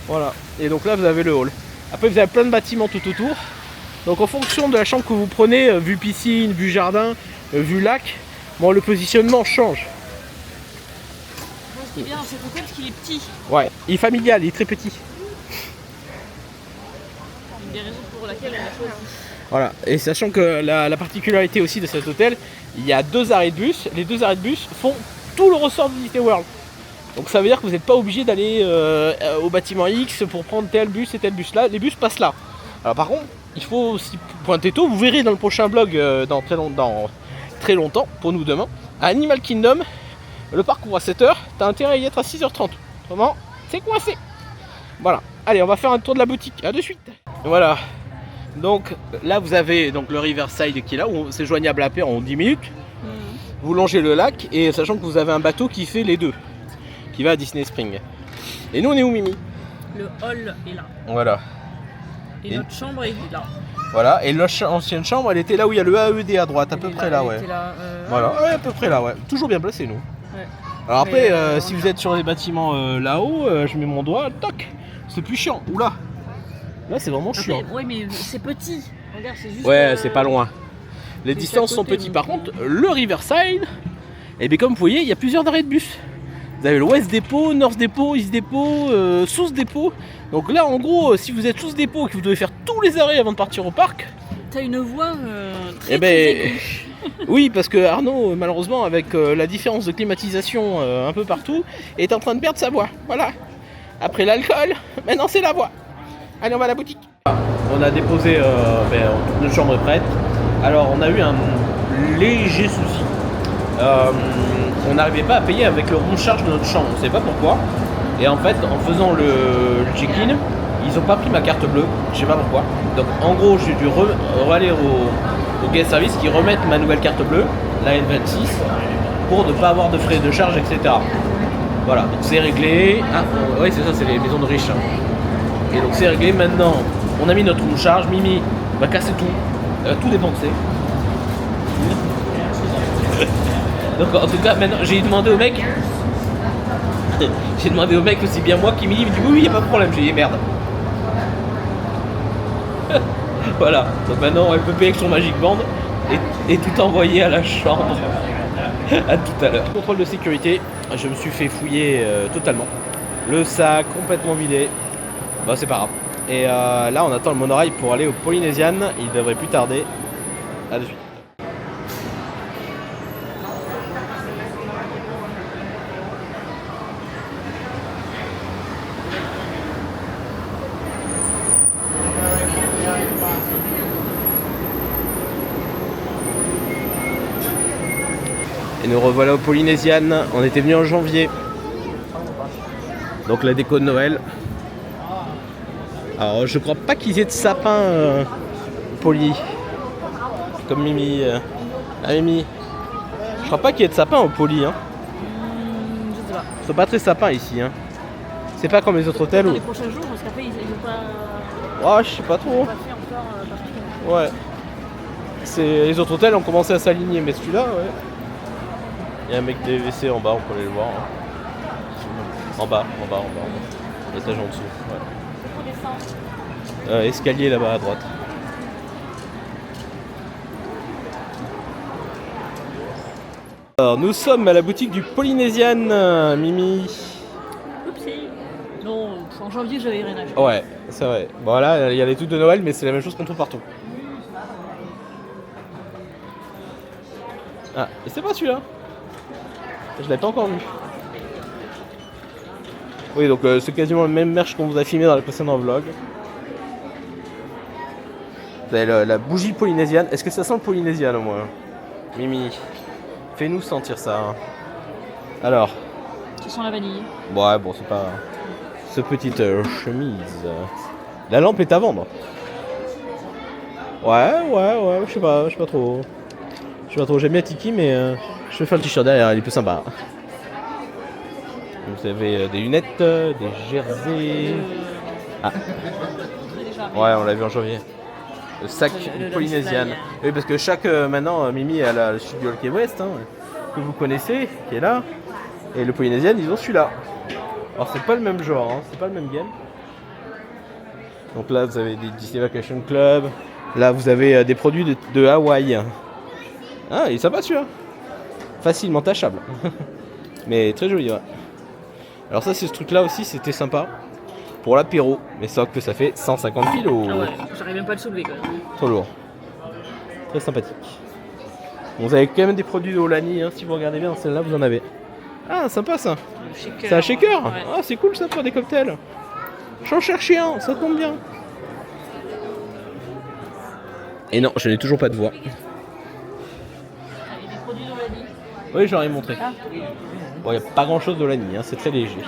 Voilà. Et donc là, vous avez le hall. Après, vous avez plein de bâtiments tout autour. Donc en fonction de la chambre que vous prenez, vue piscine, vue jardin, vue lac, bon, le positionnement change. Ce qui est bien dans cet hôtel, c'est qu'il est petit. Ouais, il est familial, il est très petit. Une des raisons pour laquelle on a choisi. Voilà, et sachant que la particularité aussi de cet hôtel, il y a 2 arrêts de bus. Les 2 arrêts de bus font tout le ressort de Disney World. Donc ça veut dire que vous n'êtes pas obligé d'aller au bâtiment X pour prendre tel bus et tel bus. Là, les bus passent là. Alors par contre, il faut aussi pointer tôt. Vous verrez dans le prochain blog dans très longtemps, pour nous demain, à Animal Kingdom, le parc ouvre à 7h, t'as intérêt à y être à 6h30. Autrement, c'est coincé. Voilà. Allez, on va faire un tour de la boutique. À de suite. Voilà. Donc là, vous avez donc le Riverside qui est là, où c'est joignable à pied en 10 minutes. Vous longez le lac, et sachant que vous avez un bateau qui fait les deux, qui va à Disney Springs. Et nous, on est où, Mimi? Le hall est là. Voilà. Et notre chambre est là. Voilà, et l'ancienne chambre, elle était là où il y a le AED à droite, à peu près là, ouais. Voilà, ouais, à peu près là, ouais. Toujours bien placé, nous. Ouais. Alors après, si vous êtes sur les bâtiments là-haut, je mets mon doigt, toc, c'est plus chiant. Oula, là c'est vraiment chiant. Ouais, mais c'est petit. Regarde, c'est juste. Ouais, c'est pas loin. Les distances sont petites. Par contre, le Riverside, et bien comme vous voyez, il y a plusieurs arrêts de bus. Vous avez le West Depot, North Depot, East Depot, South Depot. Donc là, en gros, si vous êtes South Depot et que vous devez faire tous les arrêts avant de partir au parc, t'as une voix très aiguë. Oui, parce que Arnaud, malheureusement, avec la différence de climatisation un peu partout, est en train de perdre sa voix. Voilà. Après l'alcool, maintenant c'est la voix. Allez, on va à la boutique. On a déposé notre chambre prête. Alors, on a eu un léger souci. On n'arrivait pas à payer avec le rond de charge de notre chambre. On ne sait pas pourquoi. Et en fait, en faisant le check-in, ils n'ont pas pris ma carte bleue. Je sais pas pourquoi. Donc, en gros, j'ai dû aller au guest service qui remettent ma nouvelle carte bleue, la N26, pour ne pas avoir de frais de charge, etc. Voilà, donc c'est réglé. Ah, oui, c'est ça, c'est les maisons de riches. Et donc, c'est réglé. Maintenant, on a mis notre rond de charge. Mimi va casser tout dépenser. Donc, en tout cas, maintenant, j'ai demandé au mec. J'ai demandé au mec aussi bien moi qui me dit oui, y a pas de problème. J'ai dit merde. Voilà, donc maintenant elle peut payer avec son Magic Band et tout envoyer à la chambre. À tout à l'heure. Contrôle de sécurité, je me suis fait fouiller totalement. Le sac complètement vidé. Bah c'est pas grave. Et là on attend le monorail pour aller au Polynesian. Il devrait plus tarder. À de suite. Et nous revoilà au Polynesian, on était venu en janvier. Donc la déco de Noël. Alors je crois pas qu'ils aient de sapin poli. Comme Mimi. Ah Mimi. Je crois pas qu'il y ait de sapin au poli. Hein. Je sais pas. C'est pas très sapin ici. Hein. C'est pas comme les autres hôtels. Dans les prochains jours, parce qu'après ils ont pas. Oh je sais pas trop. Ouais. Les autres hôtels ont commencé à s'aligner, mais celui-là, ouais. Il y a un mec des WC en bas, on peut aller le voir. Hein. En bas. L'étage en dessous. Ouais. Escalier là-bas à droite. Alors nous sommes à la boutique du Polynesian, Mimi. Oupsie. Non, en janvier j'avais rien acheté. Ouais, c'est vrai. Bon là, il y a les trucs de Noël, mais c'est la même chose qu'on trouve partout. Ah, et c'est pas celui-là. Je l'avais pas encore vu. Oui, donc c'est quasiment le même merch qu'on vous a filmé dans les précédents vlogs. Vous avez la bougie polynésienne. Est-ce que ça sent le polynésien au moins? Mimi, fais-nous sentir ça. Hein. Alors. Ça sent la vanille. Ouais, bon, c'est pas. Ce petite chemise. La lampe est à vendre. Ouais, je sais pas trop. J'aime bien Tiki, mais je vais faire le t-shirt derrière, il est plus sympa. Vous avez des lunettes, des jerseys. Ah. Ouais, on l'a vu en janvier. Le sac polynésien. Oui, parce que chaque maintenant, Mimi elle a le studio Key West, hein, que vous connaissez, qui est là. Et le polynésien, ils ont celui-là. Alors c'est pas le même genre, hein, c'est pas le même game. Donc là, vous avez des Disney Vacation Club. Là, vous avez des produits de Hawaï. Ah, il est sympa celui-là. Facilement tachable. Mais très joli, ouais. Alors ça, c'est ce truc-là aussi, c'était sympa. Pour l'apéro. Mais sauf que ça fait 150 kilos. Ah ouais, j'arrive même pas à le soulever quand même. Trop lourd. Très sympathique. Bon, vous avez quand même des produits de Aulani, hein, si vous regardez bien, celle-là, vous en avez. Ah, sympa ça. Shaker. C'est un shaker. Ouais. Ah, c'est cool ça pour des cocktails. J'en cherchais un, ça tombe bien. Et non, je n'ai toujours pas de voix. Et des produits d'Olani. Oui, j'en ai montré. Ah. Bon, il n'y a pas grand chose d'Olani, hein, c'est très léger.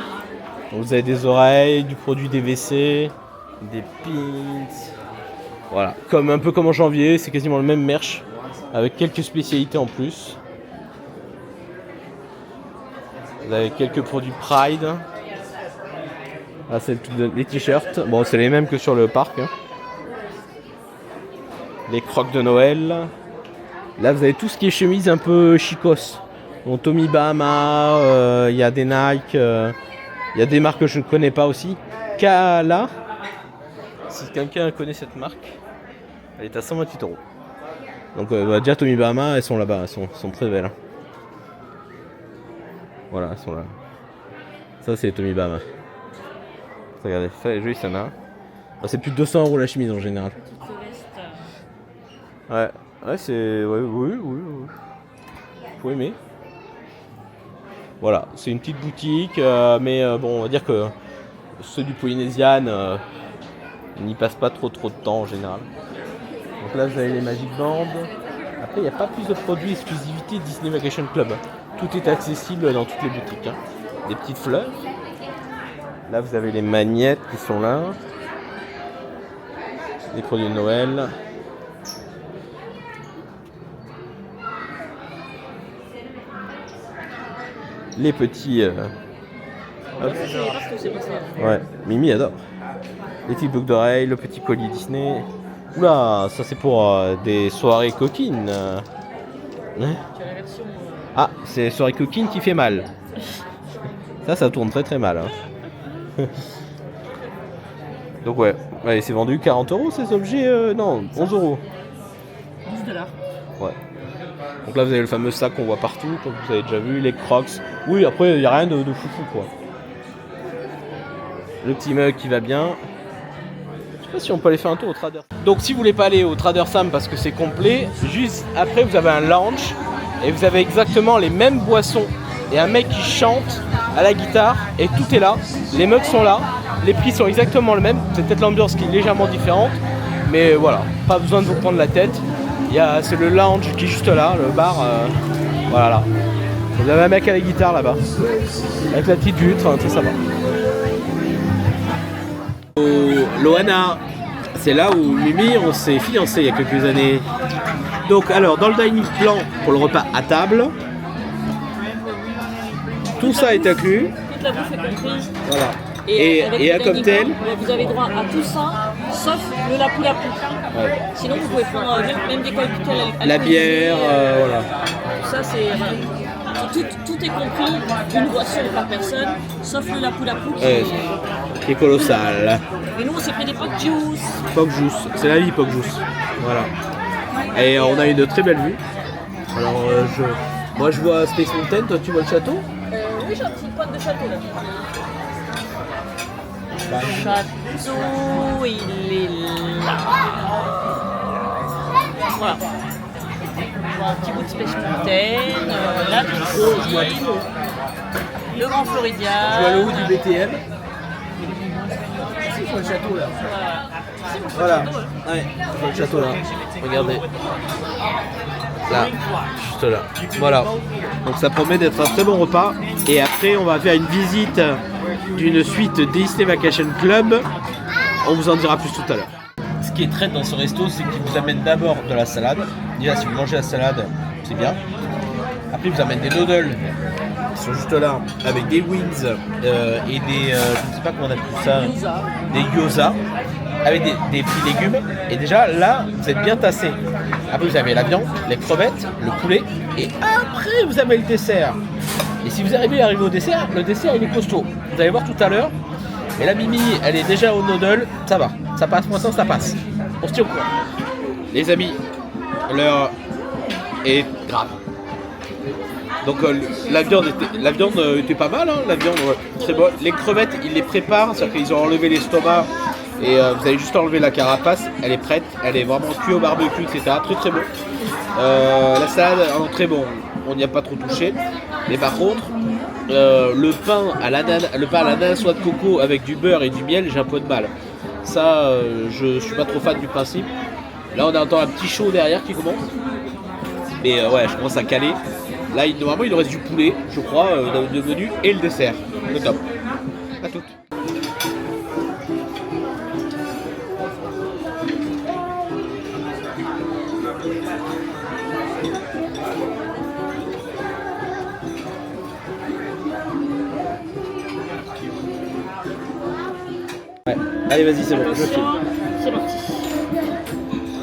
Donc, vous avez des oreilles, du produit DVC, des pins. Voilà, un peu comme en janvier, c'est quasiment le même merch, avec quelques spécialités en plus. Vous avez quelques produits Pride. Là, c'est les t-shirts. Bon, c'est les mêmes que sur le parc. Hein. Les crocs de Noël. Là, vous avez tout ce qui est chemise un peu chicos. Donc, Tommy Bahama, il y a des Nike, il y a des marques que je ne connais pas aussi. Kala. Si quelqu'un connaît cette marque, elle est à 128 €. Donc, déjà Tommy Bahama, elles sont là-bas, elles sont très belles. Hein. Voilà, elles sont là. Ça, c'est Tommy Bahama. Regardez, ça est joli, ça en a. C'est plus de 200 € la chemise en général. Ouais, c'est. Ouais, oui. Faut aimer. Voilà, c'est une petite boutique, mais bon, on va dire que ceux du Polynesian n'y passent pas trop de temps en général. Donc là, vous avez les Magic Bands. Après, il n'y a pas plus de produits exclusivité Disney Vacation Club. Tout est accessible dans toutes les boutiques. Hein. Des petites fleurs. Là, vous avez les magnettes qui sont là. Les produits de Noël. Les petits... hop. Ouais, Mimi adore. Les petites boucles d'oreilles, le petit collier Disney. Oula, ça c'est pour des soirées coquines. Ouais. Ah, c'est soirée coquine qui fait mal. Ça tourne très mal. Hein. Donc ouais, c'est vendu 40 € ces objets. Non, 11 €. 12 $. Ouais. Donc là vous avez le fameux sac qu'on voit partout, comme vous avez déjà vu, les crocs. Oui, après il n'y a rien de foufou quoi. Le petit mug qui va bien. Je sais pas si on peut aller faire un tour au Trader. Donc si vous voulez pas aller au Trader Sam parce que c'est complet, juste après vous avez un lounge et vous avez exactement les mêmes boissons et un mec qui chante à la guitare et tout est là. Les mugs sont là, les prix sont exactement le même. C'est peut-être l'ambiance qui est légèrement différente, mais voilà, pas besoin de vous prendre la tête. C'est le lounge qui est juste là, le bar, voilà là. Vous avez un mec à la guitare là-bas, avec la petite butte, enfin, ça va. Loana, c'est là où Mimi, on s'est fiancés il y a quelques années. Donc alors, dans le dining plan pour le repas à table, tout ça est inclus. Toute la bouffe est comprise. Voilà. Et un cocktail. Vous avez droit à tout ça, sauf le lapu lapu. Ouais. Sinon, vous pouvez prendre même des cocktails. La bière, voilà. Tout ça, c'est. Voilà. Tout est compris, une boisson par personne, sauf le lapu lapu qui est colossal. Et nous, on s'est pris des pock juice. Pock juice, c'est la vie, pock juice. Voilà. Et on a une très belle vue. Alors, moi je vois Space Mountain, toi tu vois le château? Oui, j'ai un petit point de château là. Le château, il est là. Voilà. On voit un petit bout de Space Mountain, la piscine, le Grand Floridia. Je vois le haut du BTM. C'est sur le château là. Voilà. Ouais, je vois le château là. Regardez. Là, juste là. Voilà. Donc ça promet d'être un très bon repas. Et après, on va faire une visite d'une suite Disney Vacation Club. On vous en dira plus tout à l'heure. Ce qui est très dans ce resto, c'est qu'il vous amène d'abord de la salade. Déjà, si vous mangez la salade, c'est bien. Après, il vous amène des noodles qui sont juste là, avec des wings et des, je ne sais pas comment on appelle ça, des gyoza, avec des petits légumes. Et déjà, là, vous êtes bien tassé. Après, vous avez la viande, les crevettes, le poulet. Et après, vous avez le dessert. Et si vous arrivez au dessert, le dessert, il est costaud. Vous allez voir tout à l'heure. Et la Mimi, elle est déjà au noodle. Ça va, ça passe, pour l'instant, ça passe. On se tient au courant. Les amis, l'heure est grave. Donc la viande était pas mal, hein, la viande très bonne. Les crevettes, ils les préparent, c'est-à-dire qu'ils ont enlevé l'estomac et vous avez juste enlevé la carapace. Elle est prête, elle est vraiment cuite au barbecue, etc. Très très bon. La salade, très bon, on n'y a pas trop touché. Mais par contre, le pain à l'ananas soit de coco avec du beurre et du miel, j'ai un peu de mal. Ça, je suis pas trop fan du principe. Là, on entend un petit show derrière qui commence. Mais ouais, je commence à caler. Là, normalement, il nous reste du poulet, je crois, dans le menu et le dessert. Le top. À toutes. Ouais. Allez, vas-y, c'est bon, je filme. C'est parti.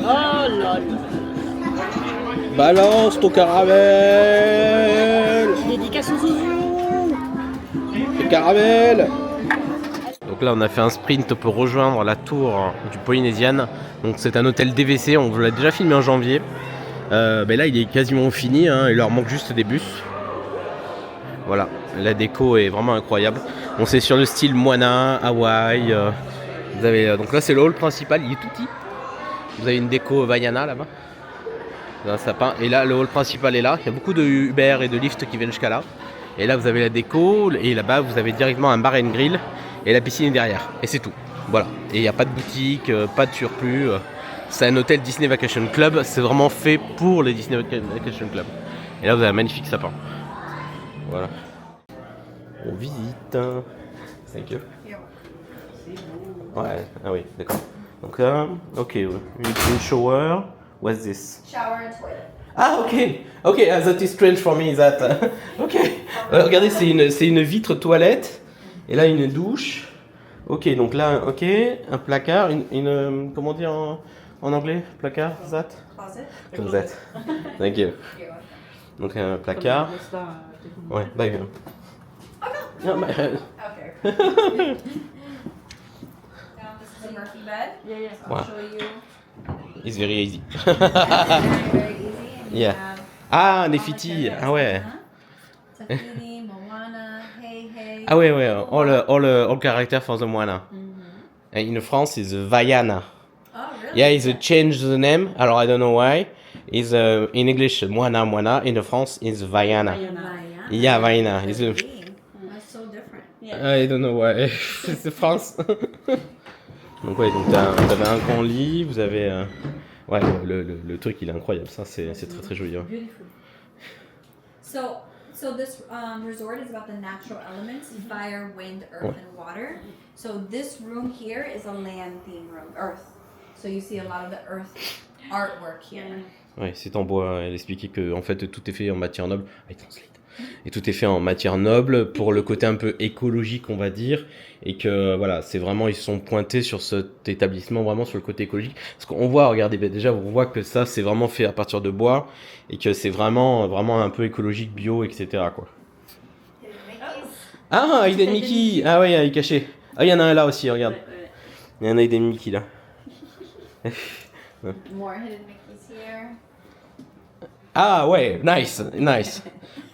Oh là là. Balance ton caramel. Dédicace aux zouzous. Le caramel. Donc là, on a fait un sprint pour rejoindre la tour du Polynesian. Donc c'est un hôtel DVC, on vous l'a déjà filmé en janvier. Ben là, il est quasiment fini, hein, il leur manque juste des bus. Voilà, la déco est vraiment incroyable. On c'est sur le style Moana, Hawaï. Vous avez, donc là, c'est le hall principal, il est tout petit. Vous avez une déco Vaiana là-bas. Un sapin. Et là, le hall principal est là. Il y a beaucoup de Uber et de Lyft qui viennent jusqu'à là. Et là, vous avez la déco. Et là-bas, vous avez directement un bar and grill. Et la piscine est derrière. Et c'est tout. Voilà. Et il n'y a pas de boutique, pas de surplus. C'est un hôtel Disney Vacation Club. C'est vraiment fait pour les Disney Vacation Club. Et là, vous avez un magnifique sapin. Voilà. On visite. Thank you. Ouais, ah oui, d'accord. Donc là, ok, une shower. What's this? Shower and toilet. Ah, ok, ok, that is strange for me, that. Ok, regardez, c'est une vitre toilette, et là une douche. Ok, donc là, ok, un placard, comment dire en anglais, placard, that? Closet. Closet. Thank you. Donc un placard. Ouais, bah. Non, mais. Okay. Now this is a Murphy bed. Yeah, yeah. I'll Wow. show you. It's very easy. Very, very easy. And you Yeah. have Ah, all des the Fiti, characters. ah ouais. Tafiti, Moana, Hey Hey. Ah ouais, ouais, all character for the Moana. And in France, it's Vaiana. Oh, really? Yeah, it's changed the name. Alors, I don't know why. It's in English Moana Moana. In France, it's Vaiana. Vaiana. Yeah, Vaiana. It's That's so different. I don't know why. C'est France. Donc ouais, donc vous avez un grand lit, vous avez ouais, le truc il est incroyable. Ça c'est très très joli. Ouais. Beautiful. So this resort is about the natural elements: fire, wind, earth, and water. So this room here is a land theme room, earth. So you see a lot of the earth artwork here. Ouais, c'est en bois. Elle expliquait que en fait tout est fait en matière noble. I translate. Et tout est fait en matière noble pour le côté un peu écologique, on va dire, et que voilà, c'est vraiment, ils sont pointés sur cet établissement vraiment sur le côté écologique. Parce qu'on voit, regardez, déjà, on voit que ça, c'est vraiment fait à partir de bois et que c'est vraiment un peu écologique, bio, etc. quoi. Ah, Hidden Mickey. Ah ouais, il est caché. Ah, il y en a un là aussi, regarde. Il y en a Hidden Mickey là. More hidden Mickeys here. Ah ouais, nice, nice.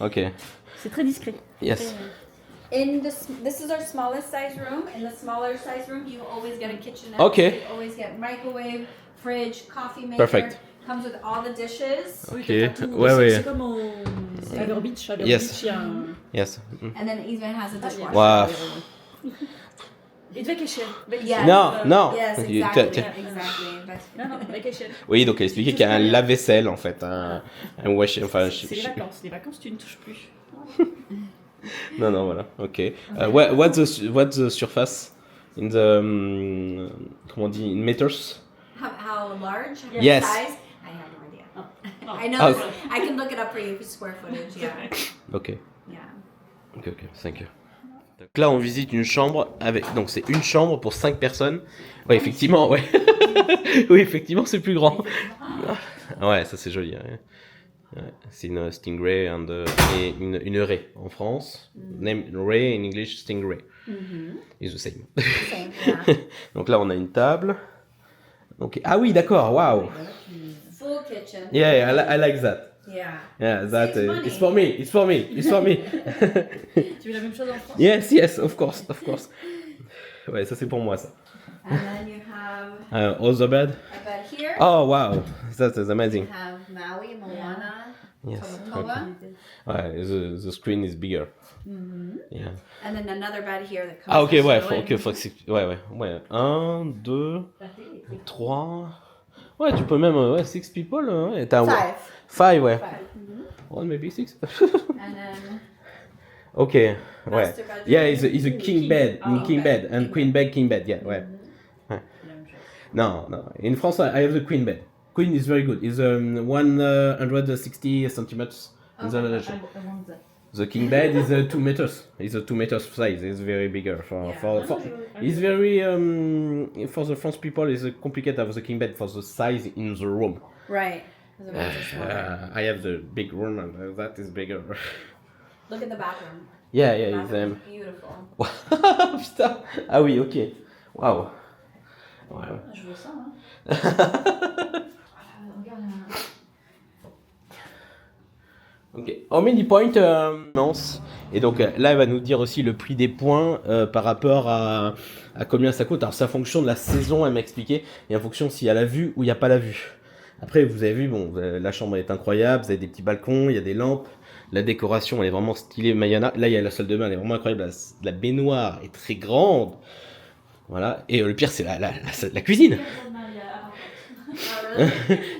Ok. C'est très discret. Yes. This is our smallest size room. In the smaller size room, you always get a kitchenette. Okay. You always get microwave, fridge, coffee maker. Perfect. Comes with all the dishes. Ok. Ouais, ouais. C'est comme au Tiger Beach. Tiger Yes. Beach, il y a un... Yes. And then it even has a dishwasher. Wow. It's vacation. Yes. Non. Yes, You- exactly. t- t- Exactly. Non, non, vacation. Oui, donc elle expliquait qu'il y a un lave-vaisselle en fait, un wash, enfin. C'est les vacances. Les vacances, tu ne touches plus. Non, voilà. Ok. What's the surface in the comment on dit in meters? How large? Yes. Size? I have no idea. I know. Oh. This, I can look it up for you for square footage. Yeah. Ok. Yeah. Ok, thank you. Donc là, on visite une chambre avec. Donc c'est une chambre pour 5 personnes. Ouais, effectivement, ouais. Oui, effectivement, c'est plus grand. Ouais, ça c'est joli. Ouais. Ouais, c'est une stingray et une raie en France. Name raie in English, stingray. It's the same. Same. Yeah. Donc là, on a une table. Donc, ah oui, d'accord, wow. Full kitchen. Yeah, I like that. Yeah. Yeah, that Saves money. it's for me. It's for me. It's for me. Tu veux la même chose en France? Yes, of course. Ouais, ça c'est pour moi ça. And then you have Other bed. a bed here. Oh wow, that is amazing. You have Maui, Moana. Yes. Cola. The screen is bigger. Yeah. And then another bed here that comes. Ah ok, ouais, with faut que ouais. 1, 2, 3... Ouais, tu peux même... Ouais, 6 people, ouais. T'as 5, ouais. 1, maybe 6. And then Ok, ouais. master bedroom. Yeah, it's a king bed, king bed, and queen bed, yeah, ouais. No. In France, I have the queen bed. Queen is very good. It's 160 centimeters. The king bed is 2 meters. It's a 2 meters size. It's very bigger for it's very for the French people. It's complicated to have the king bed for the size in the room. Right. 'Cause the beds are smaller. I have the big room and that is bigger. Look at the bathroom. Yeah, The it's bathroom is beautiful. Putain. Ah oui, ok. Wow. Ouais. Je veux ça, hein. Ok. How many points immense. Et donc là, elle va nous dire aussi le prix des points par rapport à combien ça coûte. Alors, ça fonctionne de la saison, elle m'a expliqué, et en fonction s'il y a la vue ou il n'y a pas la vue. Après, vous avez vu, bon, la chambre est incroyable, vous avez des petits balcons, il y a des lampes, la décoration, elle est vraiment stylée, Mayana. Là, il y a la salle de bain, elle est vraiment incroyable, la baignoire est très grande. Voilà, et le pire, c'est la cuisine.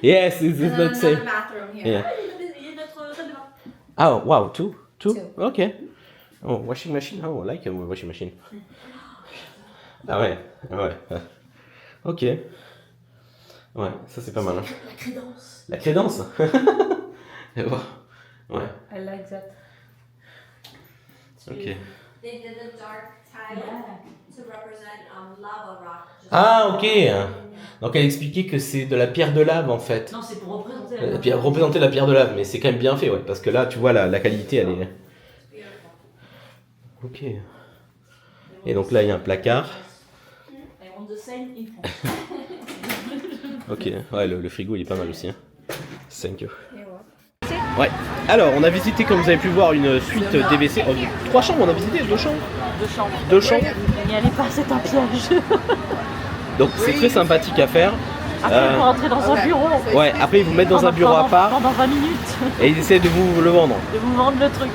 Yes, it's not safe. Another bathroom here. Yeah. Il y a notre salle de bain. Oh, wow, two? Ok. Oh, washing machine, oh, I like a washing machine. Ah ouais. Ok. Ouais, ça c'est pas mal. Hein. La crédence. Ouais. I like that. Ok. They did a dark tile to represent lava rock. Ah, ok. Donc elle expliquait que c'est de la pierre de lave en fait. Non, c'est pour représenter Représenter la pierre de lave, mais c'est quand même bien fait, ouais. Parce que là, tu vois, la qualité, elle est... Ok. Et donc là, il y a un placard. I want the same in France. Ok, ouais, le frigo il est pas mal aussi. Hein. Thank you. Ouais, alors on a visité, comme vous avez pu voir, une suite DVC. Oh, 3 chambres, on a visité 2 chambres. 2 chambres. N'y allez pas, c'est un piège. Donc c'est très sympathique à faire. Après, vous rentrez dans un bureau. Ouais, après ils vous mettent dans un bureau à part. Pendant 20 minutes. Et ils essaient de vous le vendre. De vous vendre le truc.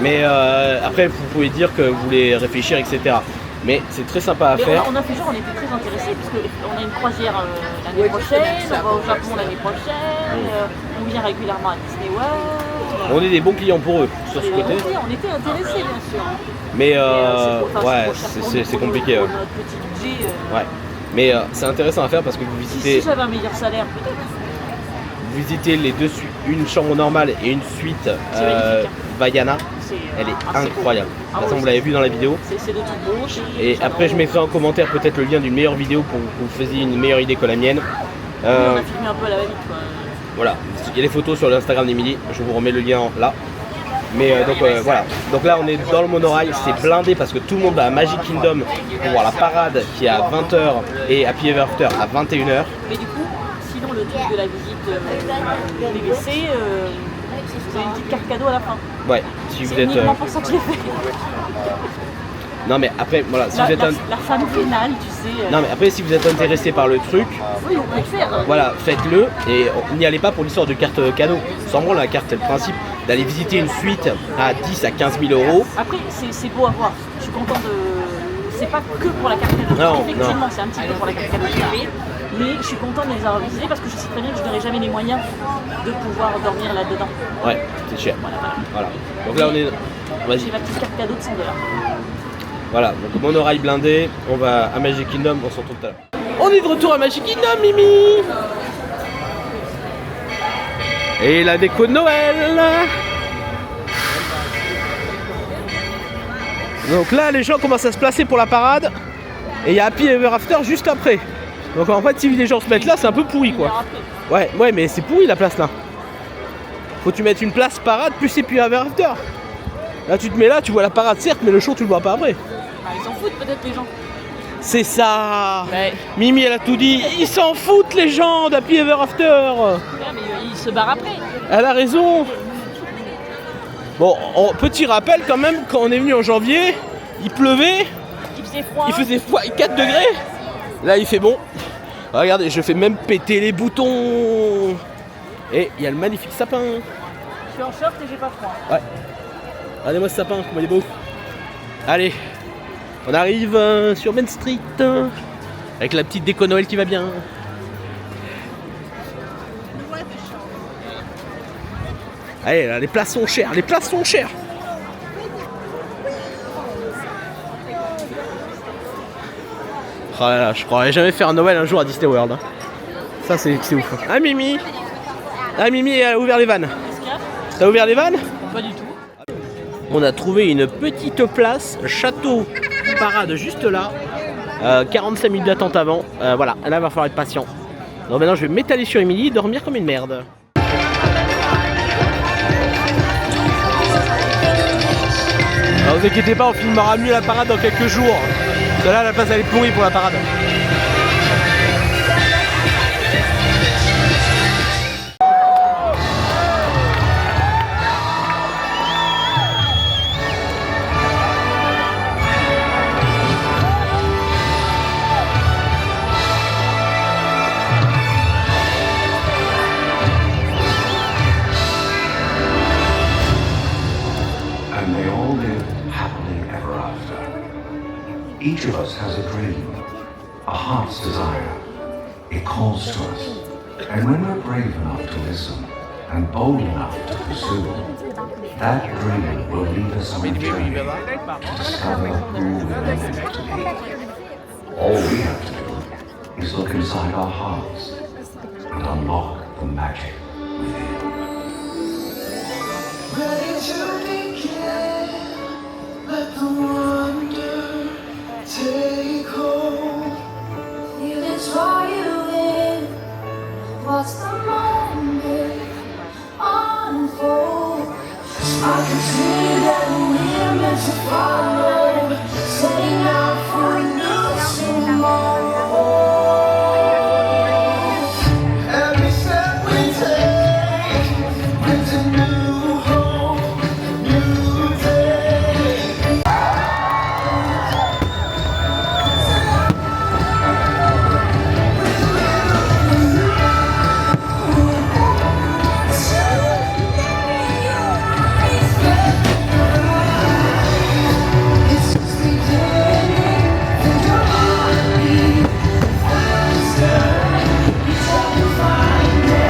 Mais après vous pouvez dire que vous voulez réfléchir, etc. Mais c'est très sympa à Mais faire. on a fait genre, on était très intéressés parce qu'on a une croisière l'année prochaine, on va au Japon l'année prochaine, on vient régulièrement à Disney World. On est des bons clients pour eux sur ce côté. On était intéressés bien sûr. Mais ouais, c'est compliqué. Pour notre petit budget. Ouais. Mais c'est intéressant à faire parce que vous visitez. Si j'avais un meilleur salaire peut-être. Vous visitez les deux une chambre normale et une suite Vaiana. Elle est incroyable. De toute façon, vous l'avez vu dans la vidéo. C'est de tout beau. Et après, je mettrai en commentaire peut-être le lien d'une meilleure vidéo pour que vous fassiez une meilleure idée que la mienne. On a filmé un peu à la va-vite. Voilà, il y a les photos sur l'Instagram d'Emilie. Je vous remets le lien là. Mais donc voilà. Donc là, on est dans le monorail. C'est blindé parce que tout le monde va à Magic Kingdom pour voir la parade qui est à 20h et Happy Ever After à 21h. Mais du coup, sinon le truc de la visite DVC, vous avez une petite carte cadeau à la fin. Ouais, si vous êtes. C'est uniquement pour ça que je l'ai fait. Non mais après, voilà, si vous êtes la femme finale, tu sais. Non mais après, si vous êtes intéressé par le truc, oui, on peut le faire. Voilà, faites-le et n'y allez pas pour l'histoire de carte cadeau. Sans moi, la carte, c'est le principe d'aller visiter une suite à 10 à 15 000 euros. Après, c'est beau à voir. Je suis content de. C'est pas que pour la carte cadeau. Non, effectivement, c'est un petit peu pour la carte cadeau. Mais je suis content de les avoir visités parce que je sais très bien que je n'aurai jamais les moyens de pouvoir dormir là-dedans. Ouais, c'est cher. Voilà. Donc là, on est. Vas-y. J'ai ma petite carte cadeau de 100 $. Voilà, donc monorail blindé, on va à Magic Kingdom, on se retrouve tout à l'heure. On est de retour à Magic Kingdom, Mimi. Et la déco de Noël. Donc là, les gens commencent à se placer pour la parade. Et il y a Happy Ever After juste après. Donc en fait, si les gens se mettent là, c'est un peu pourri quoi. Ouais, mais c'est pourri la place là. Faut que tu mettes une place parade plus Happy Ever After. Là, tu te mets là, tu vois la parade certes, mais le show tu le vois pas après. Bah, ils s'en foutent peut-être les gens. C'est ça. Ouais. Mimi, elle a tout dit. Ils s'en foutent les gens d'Happy Ever After. Ouais, mais ils se barrent après. Elle a raison. Bon, petit rappel quand même, quand on est venu en janvier, il pleuvait. Il faisait froid. 4 degrés. Là, il fait bon. Regardez, je fais même péter les boutons. Et il y a le magnifique sapin. suis en short et j'ai pas froid. Ouais. Regardez-moi ce sapin, comment il est beau. Allez, on arrive sur Main Street avec la petite déco Noël qui va bien. Allez, là, les places sont chères, les places sont chères. Oh là là, je croirais jamais faire un Noël un jour à Disney World. Hein. Ça c'est ouf. Ah Mimi, ah Mimi a ouvert les vannes. T'as ouvert les vannes? Pas du tout. On a trouvé une petite place, château parade juste là. 45 minutes d'attente avant. Voilà, là il va falloir être patient. Donc maintenant je vais m'étaler sur Émilie et dormir comme une merde. Alors, vous inquiétez pas, on filmera mieux la parade dans quelques jours. Là la place elle est pourrie pour la parade. And they all live happily ever after. Each of us has a dream, a heart's desire. It calls to us. And when we're brave enough to listen and bold enough to pursue, that dream will lead us on a journey to discover who we're meant to be. All we have to do is look inside our hearts and unlock the magic within. Ready to begin, let the wonder take hold. Feelings draw you in, watch the moment unfold. I can see that we're meant to follow, setting out for a new tomorrow. Every step we take brings a new hope, new day. It's just beginning, and your heartbeat faster. Each step you find it.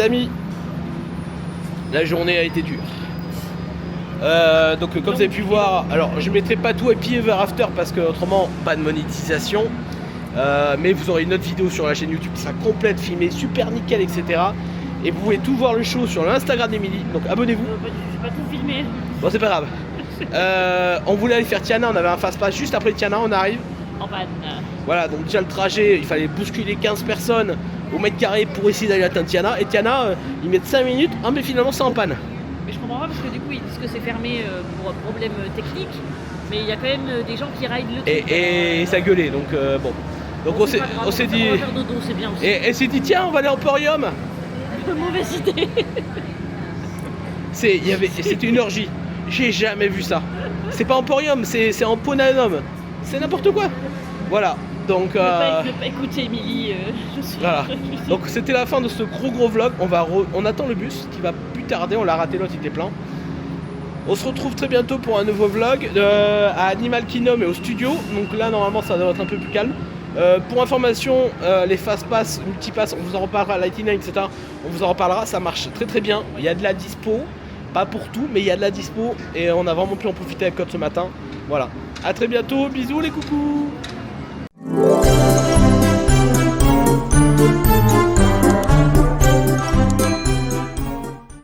les amis, la journée a été dure. Donc comme vous avez pu voir, alors je mettrai pas tout Happy Ever After parce que autrement pas de monétisation. Mais vous aurez une autre vidéo sur la chaîne YouTube qui sera complète, filmée, super nickel, etc. Et vous pouvez tout voir le show sur l'Instagram d'Emilie, donc abonnez-vous. Je vais pas tout filmer. Bon, c'est pas grave. On voulait aller faire Tiana, on avait un fast-pass juste après Tiana, on arrive. En panne. Voilà, donc déjà le trajet, il fallait bousculer 15 personnes au mètre carré pour essayer d'aller atteindre Tiana. Et Tiana, ils mettent 5 minutes, mais finalement c'est en panne. Mais je comprends pas parce que du coup ils disent que c'est fermé pour problème technique. Mais il y a quand même des gens qui raident le truc. Et ça gueulait, donc bon. Donc on s'est dit. On va faire dodo, c'est bien aussi. Et s'est dit, tiens, on va aller à Emporium. Mauvaise idée. C'était une orgie. J'ai jamais vu ça. C'est pas Emporium, c'est Emponanum. C'est n'importe quoi. Voilà. Donc. Ne pas écouter Émilie. Voilà. Donc c'était la fin de ce gros vlog. On attend le bus qui va plus tarder. On l'a raté, l'autre il était plein. On se retrouve très bientôt pour un nouveau vlog à Animal Kingdom et au studio. Donc là normalement ça doit être un peu plus calme. Pour information, les fast-pass, multipass, on vous en reparlera, Lightning, etc. On vous en reparlera, ça marche très bien. Il y a de la dispo, pas pour tout, mais il y a de la dispo et on a vraiment pu en profiter avec Code ce matin. Voilà. À très bientôt, bisous les coucous.